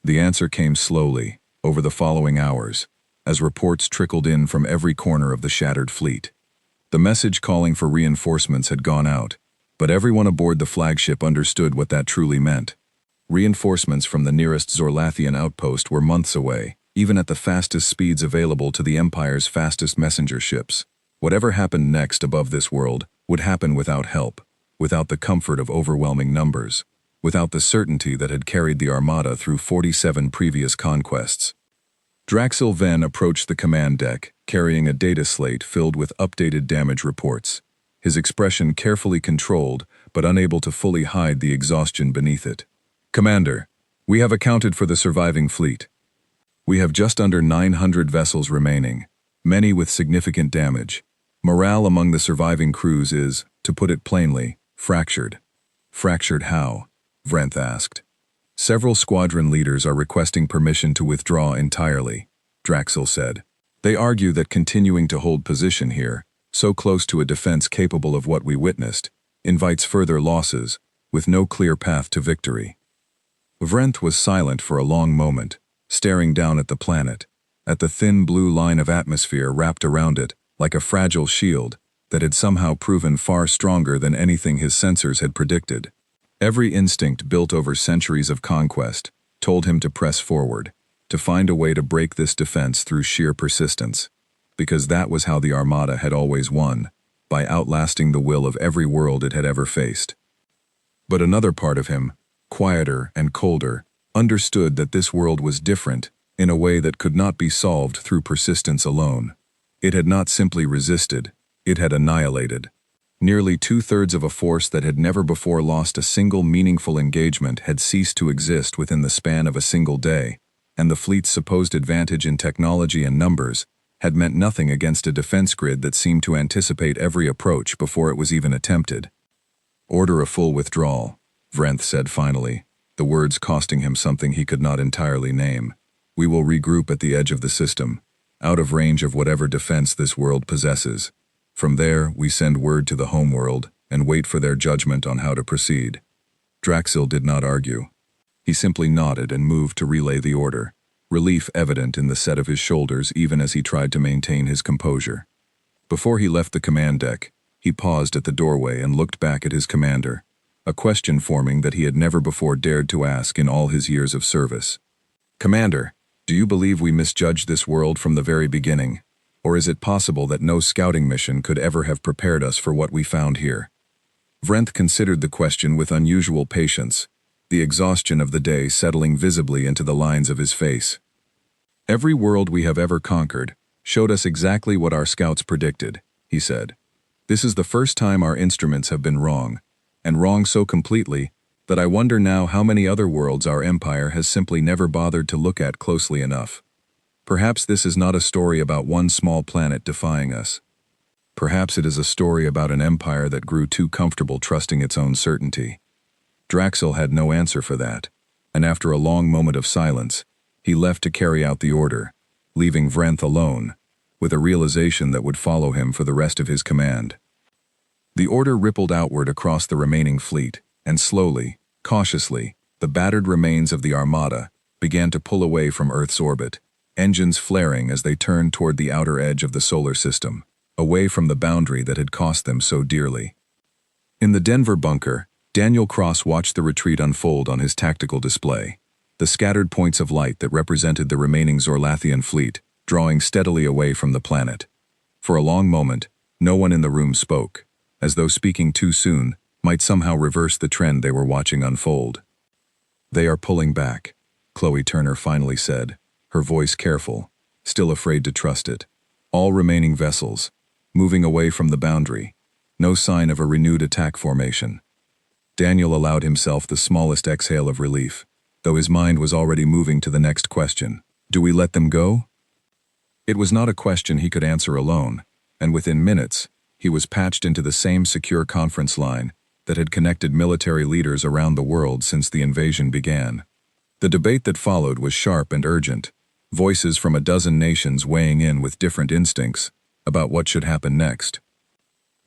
[SPEAKER 1] The answer came slowly, over the following hours, as reports trickled in from every corner of the shattered fleet. The message calling for reinforcements had gone out, but everyone aboard the flagship understood what that truly meant. Reinforcements from the nearest Zorlathian outpost were months away, even at the fastest speeds available to the Empire's fastest messenger ships. Whatever happened next above this world would happen without help, without the comfort of overwhelming numbers, without the certainty that had carried the Armada through 47 previous conquests. Draxil Venn approached the command deck, carrying a data slate filled with updated damage reports, his expression carefully controlled but unable to fully hide the exhaustion beneath it. "Commander, we have accounted for the surviving fleet. We have just under 900 vessels remaining, many with significant damage. Morale among the surviving crews is, to put it plainly, fractured." "Fractured how?" Vrenth asked. "Several squadron leaders are requesting permission to withdraw entirely," Draxil said. "They argue that continuing to hold position here, so close to a defense capable of what we witnessed, invites further losses, with no clear path to victory." Vrenth was silent for a long moment, staring down at the planet, at the thin blue line of atmosphere wrapped around it like a fragile shield that had somehow proven far stronger than anything his sensors had predicted. Every instinct built over centuries of conquest told him to press forward, to find a way to break this defense through sheer persistence, because that was how the Armada had always won, by outlasting the will of every world it had ever faced. But another part of him, quieter and colder, understood that this world was different in a way that could not be solved through persistence alone. It had not simply resisted, it had annihilated. Nearly two-thirds of a force that had never before lost a single meaningful engagement had ceased to exist within the span of a single day, and the fleet's supposed advantage in technology and numbers had meant nothing against a defense grid that seemed to anticipate every approach before it was even attempted. "Order a full withdrawal," Vrenth said finally, the words costing him something he could not entirely name. "We will regroup at the edge of the system, out of range of whatever defense this world possesses. From there, we send word to the homeworld and wait for their judgment on how to proceed." Draxil did not argue. He simply nodded and moved to relay the order, relief evident in the set of his shoulders even as he tried to maintain his composure. Before he left the command deck, he paused at the doorway and looked back at his commander, a question forming that he had never before dared to ask in all his years of service. "Commander, do you believe we misjudged this world from the very beginning? Or is it possible that no scouting mission could ever have prepared us for what we found here?" Vrenth considered the question with unusual patience, the exhaustion of the day settling visibly into the lines of his face. "Every world we have ever conquered showed us exactly what our scouts predicted," he said. "This is the first time our instruments have been wrong, and wrong so completely that I wonder now how many other worlds our empire has simply never bothered to look at closely enough. Perhaps this is not a story about one small planet defying us. Perhaps it is a story about an empire that grew too comfortable trusting its own certainty." Draxil had no answer for that, and after a long moment of silence, he left to carry out the order, leaving Vrenth alone, with a realization that would follow him for the rest of his command. The order rippled outward across the remaining fleet, and slowly, cautiously, the battered remains of the Armada began to pull away from Earth's orbit, engines flaring as they turned toward the outer edge of the solar system, away from the boundary that had cost them so dearly. In the Denver bunker, Daniel Cross watched the retreat unfold on his tactical display, the scattered points of light that represented the remaining Zorlathian fleet, drawing steadily away from the planet. For a long moment, no one in the room spoke, as though speaking too soon might somehow reverse the trend they were watching unfold. "They are pulling back," Chloe Turner finally said, her voice careful, still afraid to trust it. "All remaining vessels, moving away from the boundary, no sign of a renewed attack formation." Daniel allowed himself the smallest exhale of relief, though his mind was already moving to the next question. "Do we let them go?" It was not a question he could answer alone, and within minutes, he was patched into the same secure conference line that had connected military leaders around the world since the invasion began. The debate that followed was sharp and urgent, voices from a dozen nations weighing in with different instincts about what should happen next.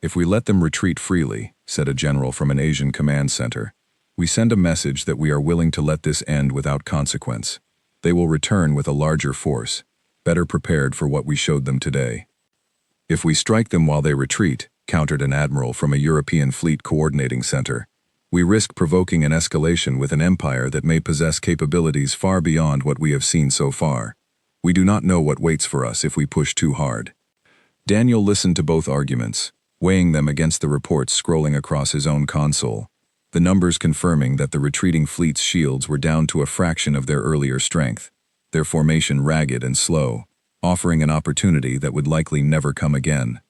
[SPEAKER 1] "If we let them retreat freely," said a general from an Asian command center, "we send a message that we are willing to let this end without consequence. They will return with a larger force, better prepared for what we showed them today. If we strike them while they retreat," countered an admiral from a European fleet coordinating center, "we risk provoking an escalation with an empire that may possess capabilities far beyond what we have seen so far. We do not know what waits for us if we push too hard." Daniel listened to both arguments, weighing them against the reports scrolling across his own console, the numbers confirming that the retreating fleet's shields were down to a fraction of their earlier strength, their formation ragged and slow, offering an opportunity that would likely never come again.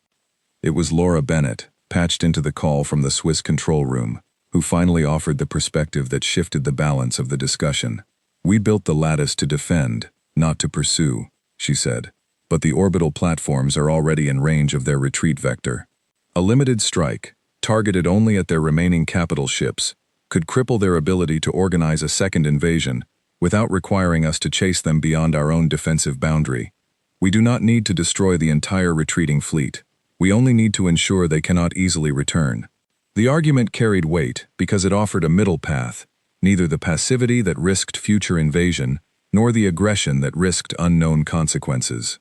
[SPEAKER 1] It was Laura Bennett, patched into the call from the Swiss control room, who finally offered the perspective that shifted the balance of the discussion. "We built the lattice to defend, not to pursue," she said, "but the orbital platforms are already in range of their retreat vector. A limited strike, targeted only at their remaining capital ships, could cripple their ability to organize a second invasion without requiring us to chase them beyond our own defensive boundary. We do not need to destroy the entire retreating fleet. We only need to ensure they cannot easily return." The argument carried weight because it offered a middle path, neither the passivity that risked future invasion nor the aggression that risked unknown consequences.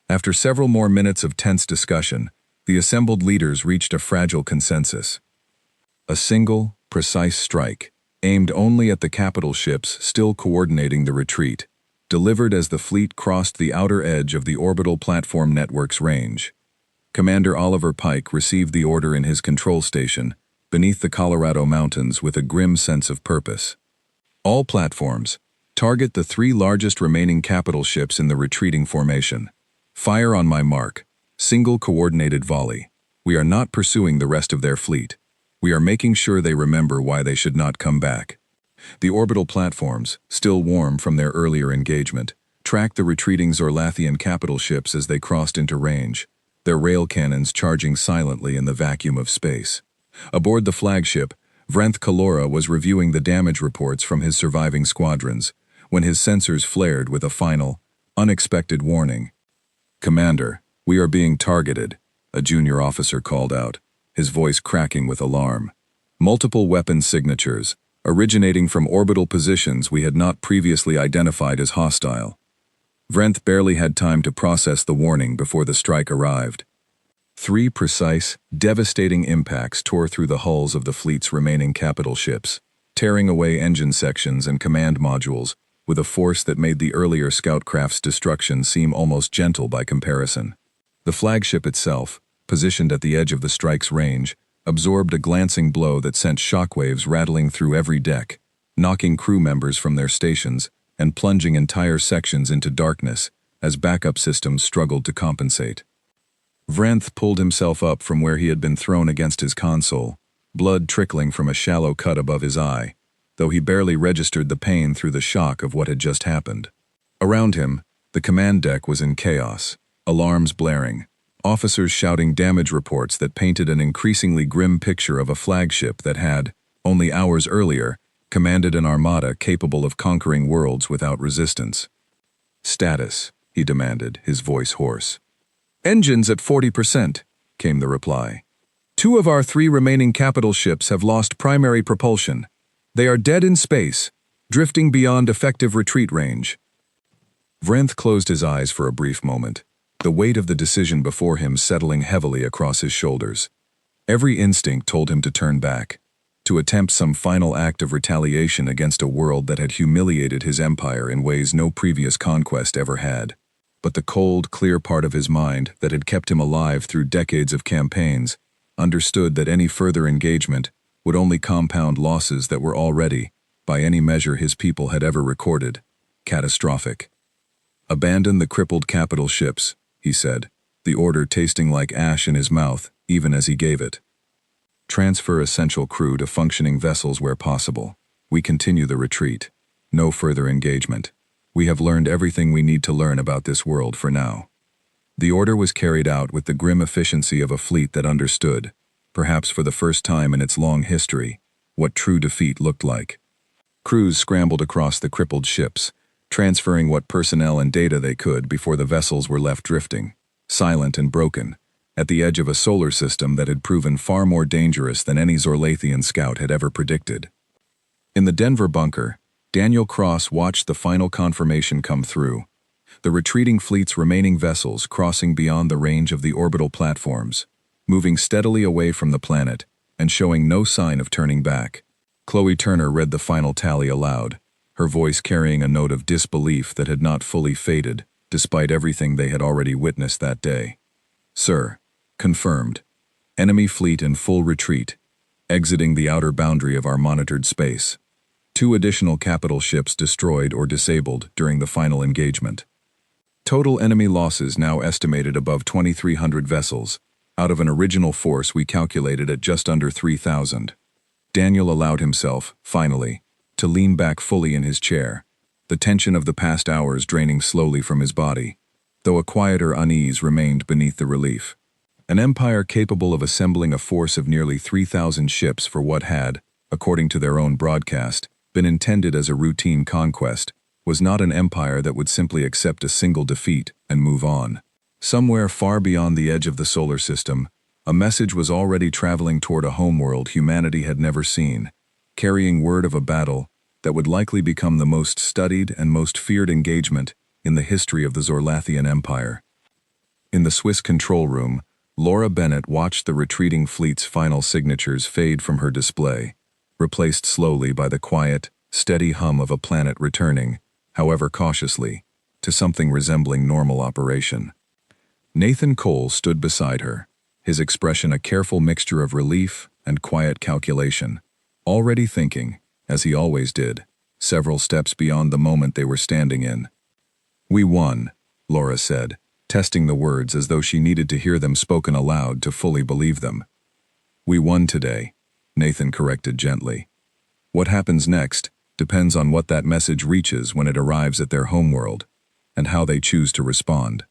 [SPEAKER 1] After several more minutes of tense discussion, the assembled leaders reached a fragile consensus. A single, precise strike, aimed only at the capital ships still coordinating the retreat, delivered as the fleet crossed the outer edge of the orbital platform network's range. Commander Oliver Pike received the order in his control station, beneath the Colorado Mountains with a grim sense of purpose. All platforms, target the 3 largest remaining capital ships in the retreating formation. Fire on my mark. Single coordinated volley. We are not pursuing the rest of their fleet. We are making sure they remember why they should not come back. The orbital platforms, still warm from their earlier engagement, tracked the retreating Zorlathian capital ships as they crossed into range, their rail cannons charging silently in the vacuum of space. Aboard the flagship, Vrenth Kalora was reviewing the damage reports from his surviving squadrons, when his sensors flared with a final, unexpected warning. "Commander, we are being targeted," a junior officer called out, his voice cracking with alarm. Multiple weapon signatures, originating from orbital positions we had not previously identified as hostile. Vrenth barely had time to process the warning before the strike arrived. 3 precise, devastating impacts tore through the hulls of the fleet's remaining capital ships, tearing away engine sections and command modules with a force that made the earlier scout craft's destruction seem almost gentle by comparison. The flagship itself, positioned at the edge of the strike's range, absorbed a glancing blow that sent shockwaves rattling through every deck, knocking crew members from their stations and plunging entire sections into darkness as backup systems struggled to compensate. Vrenth pulled himself up from where he had been thrown against his console, blood trickling from a shallow cut above his eye, though he barely registered the pain through the shock of what had just happened. Around him, the command deck was in chaos, alarms blaring, officers shouting damage reports that painted an increasingly grim picture of a flagship that had, only hours earlier, commanded an armada capable of conquering worlds without resistance. "Status," he demanded, his voice hoarse. "Engines at 40%, came the reply. 2 of our 3 remaining capital ships have lost primary propulsion. They are dead in space, drifting beyond effective retreat range." Vrenth closed his eyes for a brief moment, the weight of the decision before him settling heavily across his shoulders. Every instinct told him to turn back, to attempt some final act of retaliation against a world that had humiliated his empire in ways no previous conquest ever had. But the cold, clear part of his mind that had kept him alive through decades of campaigns understood that any further engagement would only compound losses that were already, by any measure his people had ever recorded, catastrophic. "Abandon the crippled capital ships," he said, the order tasting like ash in his mouth even as he gave it. "Transfer essential crew to functioning vessels where possible. We continue the retreat. No further engagement. We have learned everything we need to learn about this world for now." The order was carried out with the grim efficiency of a fleet that understood, perhaps for the first time in its long history, what true defeat looked like. Crews scrambled across the crippled ships, transferring what personnel and data they could before the vessels were left drifting, silent and broken, at the edge of a solar system that had proven far more dangerous than any Zorlathian scout had ever predicted. In the Denver bunker, Daniel Cross watched the final confirmation come through, the retreating fleet's remaining vessels crossing beyond the range of the orbital platforms, moving steadily away from the planet and showing no sign of turning back. Chloe Turner read the final tally aloud, her voice carrying a note of disbelief that had not fully faded, despite everything they had already witnessed that day. "Sir, confirmed. Enemy fleet in full retreat, exiting the outer boundary of our monitored space. 2 additional capital ships destroyed or disabled during the final engagement. Total enemy losses now estimated above 2,300 vessels, out of an original force we calculated at just under 3,000. Daniel allowed himself, finally, to lean back fully in his chair, the tension of the past hours draining slowly from his body, though a quieter unease remained beneath the relief. An empire capable of assembling a force of nearly 3,000 ships for what had, according to their own broadcast, been intended as a routine conquest, was not an empire that would simply accept a single defeat and move on. Somewhere far beyond the edge of the solar system, a message was already traveling toward a homeworld humanity had never seen, carrying word of a battle that would likely become the most studied and most feared engagement in the history of the Zorlathian Empire. In the Swiss control room, Laura Bennett watched the retreating fleet's final signatures fade from her display, replaced slowly by the quiet, steady hum of a planet returning, however cautiously, to something resembling normal operation. Nathan Cole stood beside her, his expression a careful mixture of relief and quiet calculation, already thinking, as he always did, several steps beyond the moment they were standing in. "We won," Laura said, testing the words as though she needed to hear them spoken aloud to fully believe them. "We won today," Nathan corrected gently. "What happens next depends on what that message reaches when it arrives at their homeworld, and how they choose to respond."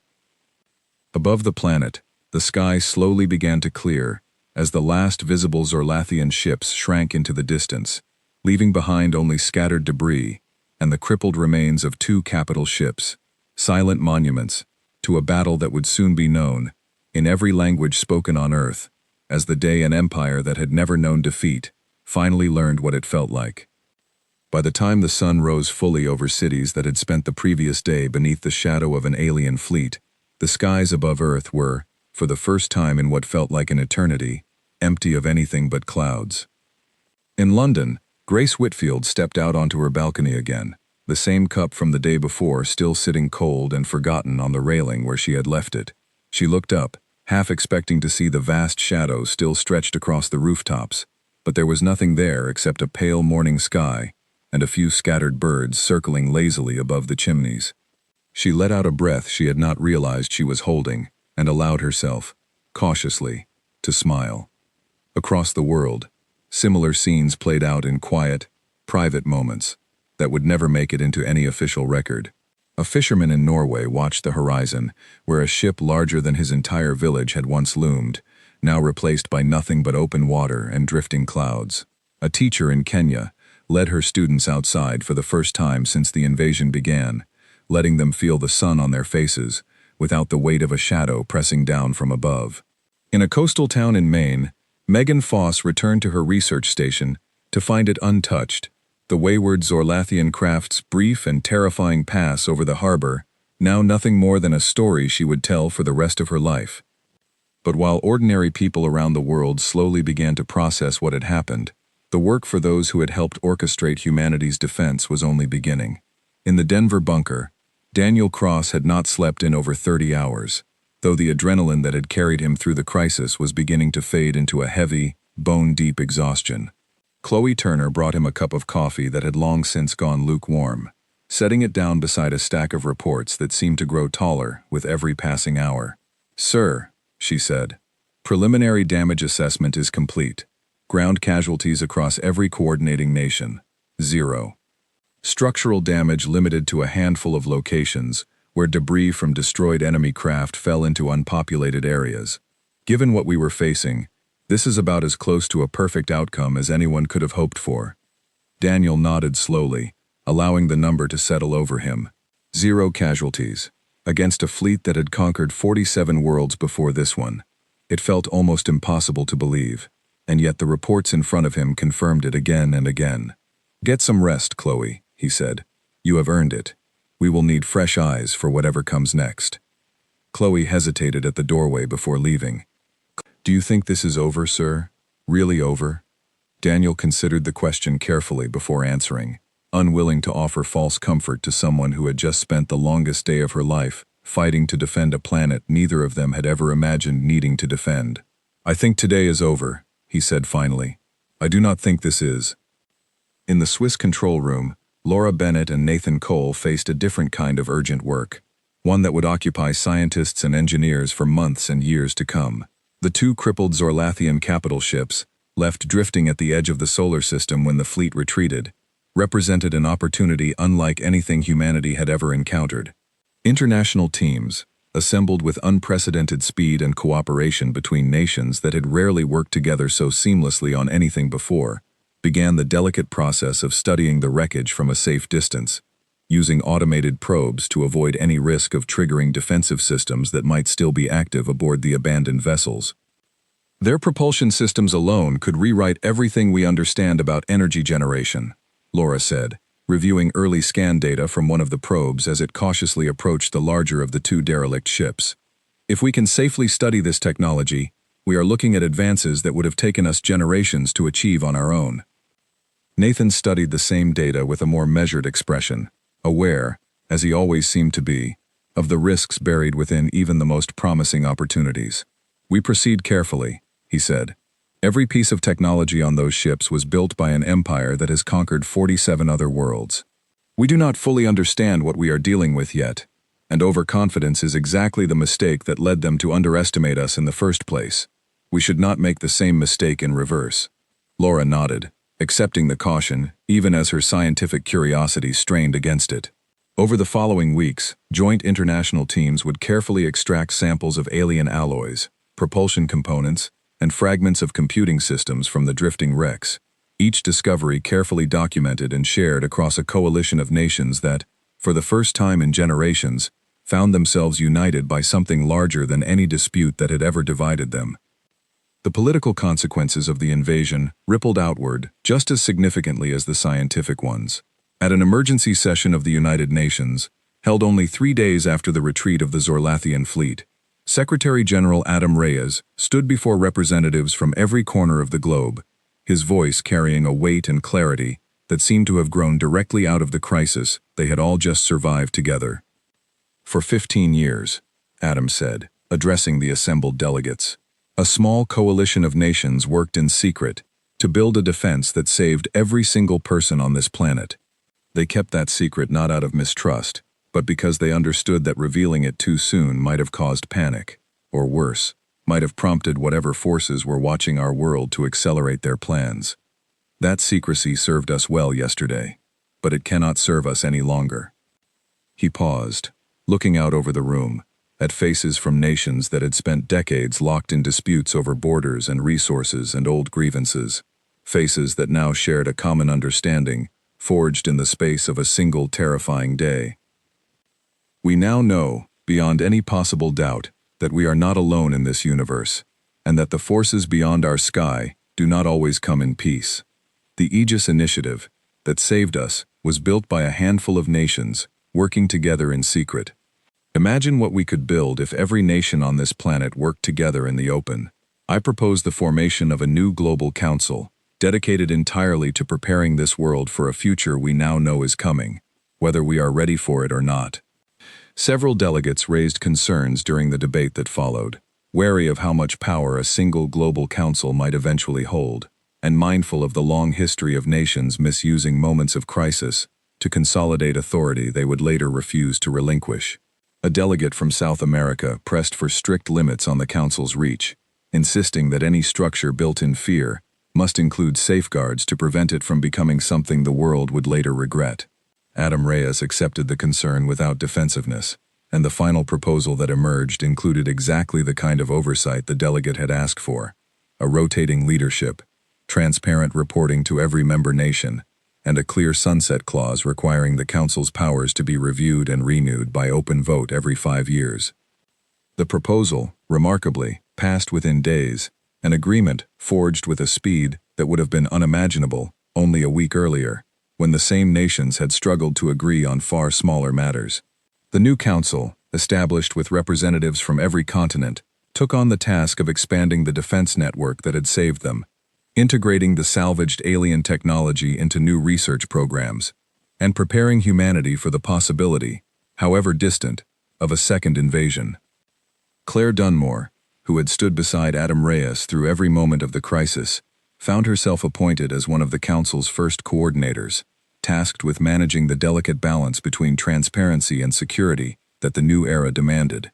[SPEAKER 1] Above the planet, the sky slowly began to clear as the last visible Zorlathian ships shrank into the distance, leaving behind only scattered debris and the crippled remains of two capital ships, silent monuments to a battle that would soon be known, in every language spoken on Earth, as the day an empire that had never known defeat finally learned what it felt like. By the time the sun rose fully over cities that had spent the previous day beneath the shadow of an alien fleet, the skies above Earth were, for the first time in what felt like an eternity, empty of anything but clouds. In London, Grace Whitfield stepped out onto her balcony again, the same cup from the day before still sitting cold and forgotten on the railing where she had left it. She looked up, half expecting to see the vast shadows still stretched across the rooftops, but there was nothing there except a pale morning sky and a few scattered birds circling lazily above the chimneys. She let out a breath she had not realized she was holding and allowed herself, cautiously, to smile. Across the world, similar scenes played out in quiet, private moments that would never make it into any official record. A fisherman in Norway watched the horizon, where a ship larger than his entire village had once loomed, now replaced by nothing but open water and drifting clouds. A teacher in Kenya led her students outside for the first time since the invasion began, letting them feel the sun on their faces, without the weight of a shadow pressing down from above. In a coastal town in Maine, Megan Foss returned to her research station to find it untouched, the wayward Zorlathian craft's brief and terrifying pass over the harbor, now nothing more than a story she would tell for the rest of her life. But while ordinary people around the world slowly began to process what had happened, the work for those who had helped orchestrate humanity's defense was only beginning. In the Denver bunker, Daniel Cross had not slept in over 30 hours, though the adrenaline that had carried him through the crisis was beginning to fade into a heavy, bone-deep exhaustion. Chloe Turner brought him a cup of coffee that had long since gone lukewarm, setting it down beside a stack of reports that seemed to grow taller with every passing hour. "Sir," she said, "preliminary damage assessment is complete. Ground casualties across every coordinating nation, 0. Structural damage limited to a handful of locations, where debris from destroyed enemy craft fell into unpopulated areas. Given what we were facing, this is about as close to a perfect outcome as anyone could have hoped for." Daniel nodded slowly, allowing the number to settle over him. 0 casualties, against a fleet that had conquered 47 worlds before this one. It felt almost impossible to believe, and yet the reports in front of him confirmed it again and again. "Get some rest, Chloe," he said. "You have earned it. We will need fresh eyes for whatever comes next." Chloe hesitated at the doorway before leaving. "Do you think this is over, sir? Really over?" Daniel considered the question carefully before answering, unwilling to offer false comfort to someone who had just spent the longest day of her life fighting to defend a planet neither of them had ever imagined needing to defend. "I think today is over," he said finally. "I do not think this is." In the Swiss control room, Laura Bennett and Nathan Cole faced a different kind of urgent work, one that would occupy scientists and engineers for months and years to come. The two crippled Zorlathian capital ships, left drifting at the edge of the solar system when the fleet retreated, represented an opportunity unlike anything humanity had ever encountered. International teams, assembled with unprecedented speed and cooperation between nations that had rarely worked together so seamlessly on anything before, began the delicate process of studying the wreckage from a safe distance, using automated probes to avoid any risk of triggering defensive systems that might still be active aboard the abandoned vessels. Their propulsion systems alone could rewrite everything we understand about energy generation, Laura said, reviewing early scan data from one of the probes as it cautiously approached the larger of the two derelict ships. "If we can safely study this technology, we are looking at advances that would have taken us generations to achieve on our own." Nathan studied the same data with a more measured expression, aware, as he always seemed to be, of the risks buried within even the most promising opportunities. "We proceed carefully," he said. "Every piece of technology on those ships was built by an empire that has conquered 47 other worlds. We do not fully understand what we are dealing with yet, and overconfidence is exactly the mistake that led them to underestimate us in the first place. We should not make the same mistake in reverse." Laura nodded, accepting the caution, even as her scientific curiosity strained against it. Over the following weeks, joint international teams would carefully extract samples of alien alloys, propulsion components, and fragments of computing systems from the drifting wrecks, each discovery carefully documented and shared across a coalition of nations that, for the first time in generations, found themselves united by something larger than any dispute that had ever divided them. The political consequences of the invasion rippled outward just as significantly as the scientific ones. At an emergency session of the United Nations, held only 3 days after the retreat of the Zorlathian fleet, Secretary General Adam Reyes stood before representatives from every corner of the globe, his voice carrying a weight and clarity that seemed to have grown directly out of the crisis they had all just survived together. "For 15 years, Adam said, addressing the assembled delegates, a small coalition of nations worked in secret to build a defense that saved every single person on this planet. They kept that secret not out of mistrust, but because they understood that revealing it too soon might have caused panic, or worse, might have prompted whatever forces were watching our world to accelerate their plans. That secrecy served us well yesterday, but it cannot serve us any longer." He paused, looking out over the room, at faces from nations that had spent decades locked in disputes over borders and resources and old grievances, faces that now shared a common understanding, forged in the space of a single terrifying day. "We now know, beyond any possible doubt, that we are not alone in this universe, and that the forces beyond our sky do not always come in peace. The Aegis Initiative, that saved us, was built by a handful of nations, working together in secret. Imagine what we could build if every nation on this planet worked together in the open. I propose the formation of a new global council, dedicated entirely to preparing this world for a future we now know is coming, whether we are ready for it or not." Several delegates raised concerns during the debate that followed, wary of how much power a single global council might eventually hold, and mindful of the long history of nations misusing moments of crisis to consolidate authority they would later refuse to relinquish. A delegate from South America pressed for strict limits on the council's reach, insisting that any structure built in fear must include safeguards to prevent it from becoming something the world would later regret. Adam Reyes accepted the concern without defensiveness, and the final proposal that emerged included exactly the kind of oversight the delegate had asked for: a rotating leadership, transparent reporting to every member nation, and a clear sunset clause requiring the Council's powers to be reviewed and renewed by open vote every 5 years. The proposal, remarkably, passed within days, an agreement forged with a speed that would have been unimaginable only a week earlier, when the same nations had struggled to agree on far smaller matters. The new council, established with representatives from every continent, took on the task of expanding the defense network that had saved them, integrating the salvaged alien technology into new research programs, and preparing humanity for the possibility, however distant, of a second invasion. Claire Dunmore, who had stood beside Adam Reyes through every moment of the crisis, found herself appointed as one of the Council's first coordinators, tasked with managing the delicate balance between transparency and security that the new era demanded.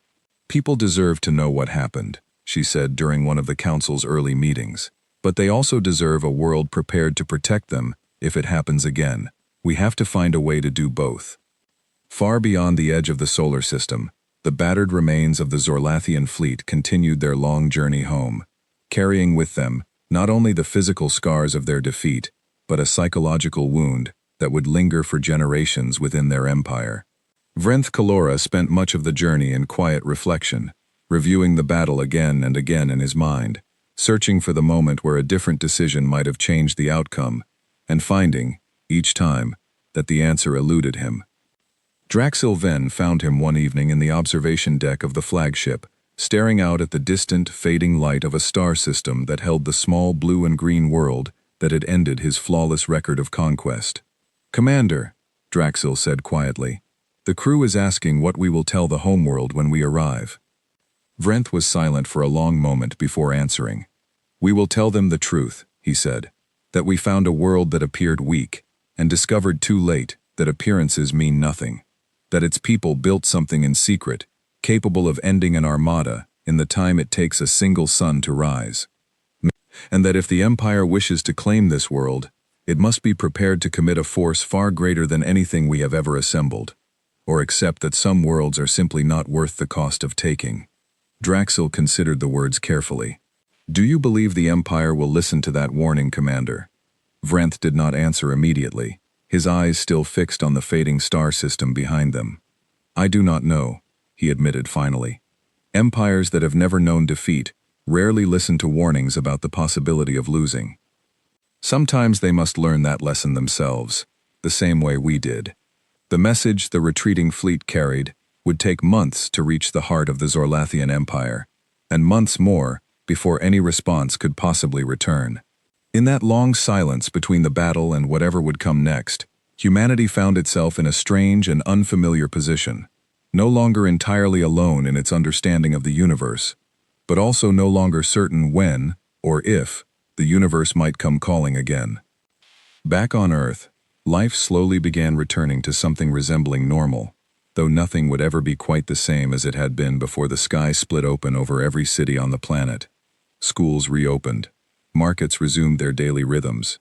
[SPEAKER 1] "People deserve to know what happened," she said during one of the Council's early meetings, "but they also deserve a world prepared to protect them if it happens again. We have to find a way to do both." Far beyond the edge of the solar system, the battered remains of the Zorlathian fleet continued their long journey home, carrying with them not only the physical scars of their defeat, but a psychological wound that would linger for generations within their empire. Vrenth Kalora spent much of the journey in quiet reflection, reviewing the battle again and again in his mind, searching for the moment where a different decision might have changed the outcome, and finding, each time, that the answer eluded him. Draxil Ven found him one evening in the observation deck of the flagship, staring out at the distant, fading light of a star system that held the small blue and green world that had ended his flawless record of conquest. "Commander," Draxil said quietly, "the crew is asking what we will tell the homeworld when we arrive." Vrenth was silent for a long moment before answering. "We will tell them the truth," he said, "that we found a world that appeared weak, and discovered too late that appearances mean nothing, that its people built something in secret, capable of ending an armada in the time it takes a single sun to rise, and that if the Empire wishes to claim this world, it must be prepared to commit a force far greater than anything we have ever assembled, or accept that some worlds are simply not worth the cost of taking." Draxil considered the words carefully. "Do you believe the Empire will listen to that warning, Commander?" Vrenth did not answer immediately, his eyes still fixed on the fading star system behind them. "I do not know," he admitted finally. "Empires that have never known defeat rarely listen to warnings about the possibility of losing. Sometimes they must learn that lesson themselves, the same way we did." The message the retreating fleet carried would take months to reach the heart of the Zorlathian Empire, and months more before any response could possibly return. In that long silence between the battle and whatever would come next, humanity found itself in a strange and unfamiliar position, no longer entirely alone in its understanding of the universe, but also no longer certain when, or if, the universe might come calling again. Back on Earth, life slowly began returning to something resembling normal, though nothing would ever be quite the same as it had been before the sky split open over every city on the planet. Schools reopened. Markets resumed their daily rhythms.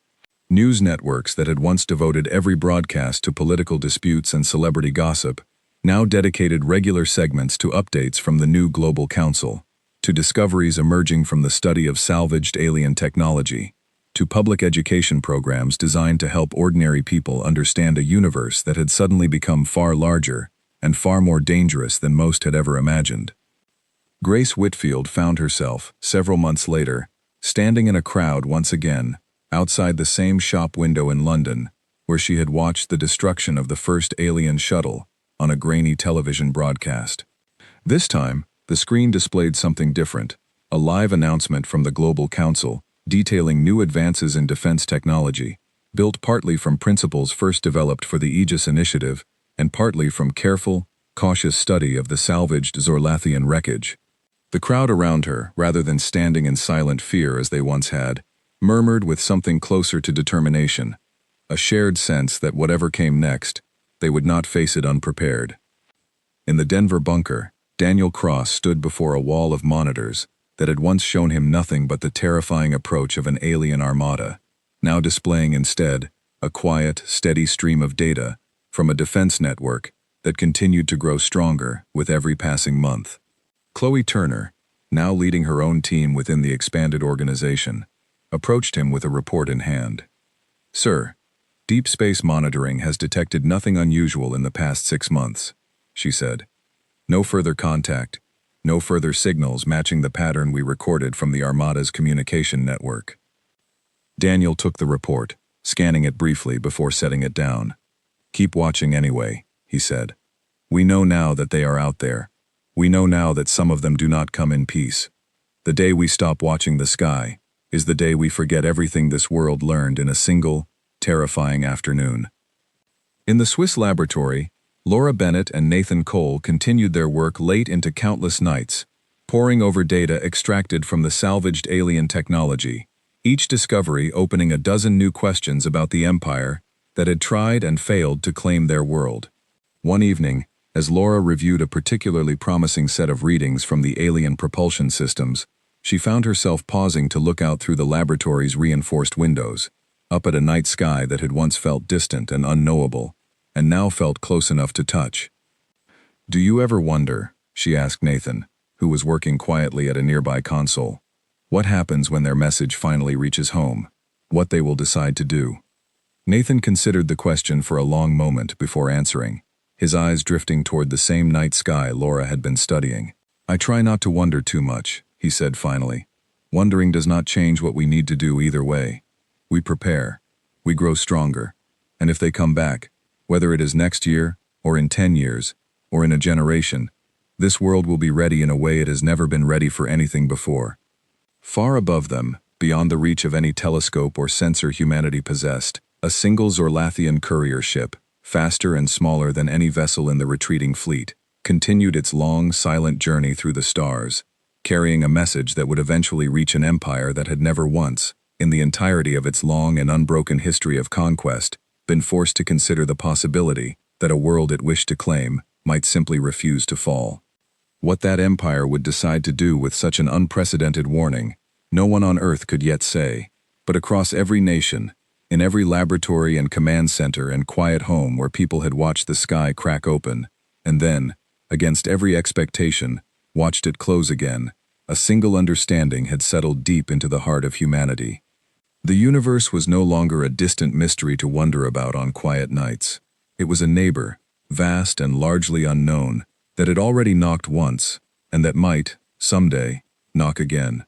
[SPEAKER 1] News networks that had once devoted every broadcast to political disputes and celebrity gossip now dedicated regular segments to updates from the new Global Council, to discoveries emerging from the study of salvaged alien technology, to public education programs designed to help ordinary people understand a universe that had suddenly become far larger and far more dangerous than most had ever imagined. Grace Whitfield found herself, several months later, standing in a crowd once again, outside the same shop window in London, where she had watched the destruction of the first alien shuttle on a grainy television broadcast. This time, the screen displayed something different, a live announcement from the Global Council detailing new advances in defense technology, built partly from principles first developed for the Aegis Initiative and partly from careful, cautious study of the salvaged Zorlathian wreckage. The crowd around her, rather than standing in silent fear as they once had, murmured with something closer to determination, a shared sense that whatever came next, they would not face it unprepared. In the Denver bunker, Daniel Cross stood before a wall of monitors that had once shown him nothing but the terrifying approach of an alien armada, now displaying instead a quiet, steady stream of data from a defense network that continued to grow stronger with every passing month. Chloe Turner, now leading her own team within the expanded organization, approached him with a report in hand. "Sir, Deep Space Monitoring has detected nothing unusual in the past 6 months," she said. "No further contact, no further signals matching the pattern we recorded from the Armada's communication network." Daniel took the report, scanning it briefly before setting it down. "Keep watching anyway," he said. "We know now that they are out there. We know now that some of them do not come in peace. The day we stop watching the sky is the day we forget everything this world learned in a single, terrifying afternoon." In the Swiss laboratory, Laura Bennett and Nathan Cole continued their work late into countless nights, poring over data extracted from the salvaged alien technology, each discovery opening a dozen new questions about the Empire that had tried and failed to claim their world. One evening, as Laura reviewed a particularly promising set of readings from the alien propulsion systems, she found herself pausing to look out through the laboratory's reinforced windows, up at a night sky that had once felt distant and unknowable, and now felt close enough to touch. "Do you ever wonder," she asked Nathan, who was working quietly at a nearby console, "what happens when their message finally reaches home, what they will decide to do?" Nathan considered the question for a long moment before answering, his eyes drifting toward the same night sky Laura had been studying. "I try not to wonder too much," he said finally. "Wondering does not change what we need to do either way. We prepare, we grow stronger, and if they come back, whether it is next year, or in 10 years, or in a generation, this world will be ready in a way it has never been ready for anything before." Far above them, beyond the reach of any telescope or sensor humanity possessed, a single Zorlathian courier ship, faster and smaller than any vessel in the retreating fleet, continued its long, silent journey through the stars, carrying a message that would eventually reach an empire that had never once, in the entirety of its long and unbroken history of conquest, been forced to consider the possibility that a world it wished to claim might simply refuse to fall. What that empire would decide to do with such an unprecedented warning, no one on Earth could yet say, but across every nation, in every laboratory and command center and quiet home where people had watched the sky crack open, and then, against every expectation, watched it close again, a single understanding had settled deep into the heart of humanity. The universe was no longer a distant mystery to wonder about on quiet nights. It was a neighbor, vast and largely unknown, that had already knocked once, and that might, someday, knock again.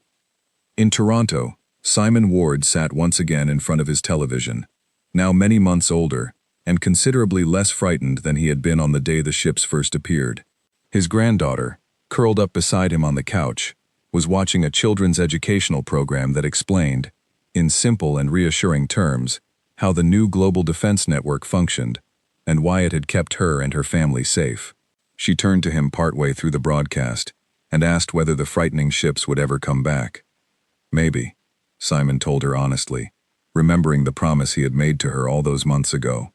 [SPEAKER 1] In Toronto, Simon Ward sat once again in front of his television, now many months older, and considerably less frightened than he had been on the day the ships first appeared. His granddaughter, curled up beside him on the couch, was watching a children's educational program that explained, in simple and reassuring terms, how the new global defense network functioned, and why it had kept her and her family safe. She turned to him partway through the broadcast, and asked whether the frightening ships would ever come back. Maybe, Simon told her honestly, remembering the promise he had made to her all those months ago.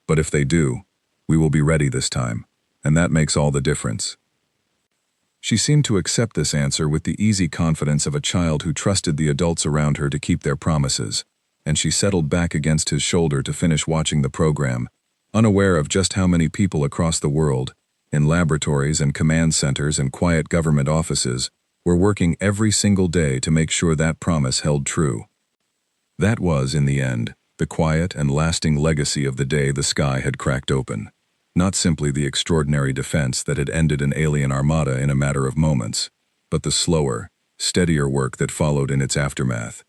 [SPEAKER 1] But if they do, we will be ready this time, and that makes all the difference. She seemed to accept this answer with the easy confidence of a child who trusted the adults around her to keep their promises, and she settled back against his shoulder to finish watching the program, unaware of just how many people across the world, in laboratories and command centers and quiet government offices, were working every single day to make sure that promise held true. That was, in the end, the quiet and lasting legacy of the day the sky had cracked open. Not simply the extraordinary defense that had ended an alien armada in a matter of moments, but the slower, steadier work that followed in its aftermath.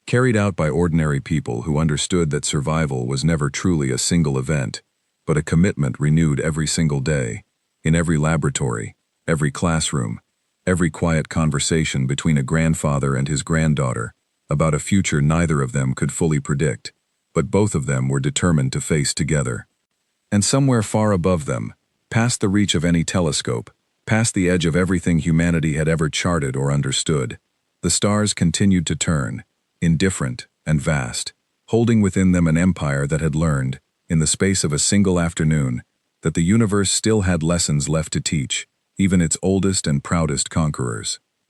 [SPEAKER 1] Carried out by ordinary people who understood that survival was never truly a single event, but a commitment renewed every single day, in every laboratory, every classroom, every quiet conversation between a grandfather and his granddaughter, about a future neither of them could fully predict, but both of them were determined to face together. And somewhere far above them, past the reach of any telescope, past the edge of everything humanity had ever charted or understood, the stars continued to turn, indifferent and vast, holding within them an empire that had learned, in the space of a single afternoon, that the universe still had lessons left to teach, even its oldest and proudest conquerors.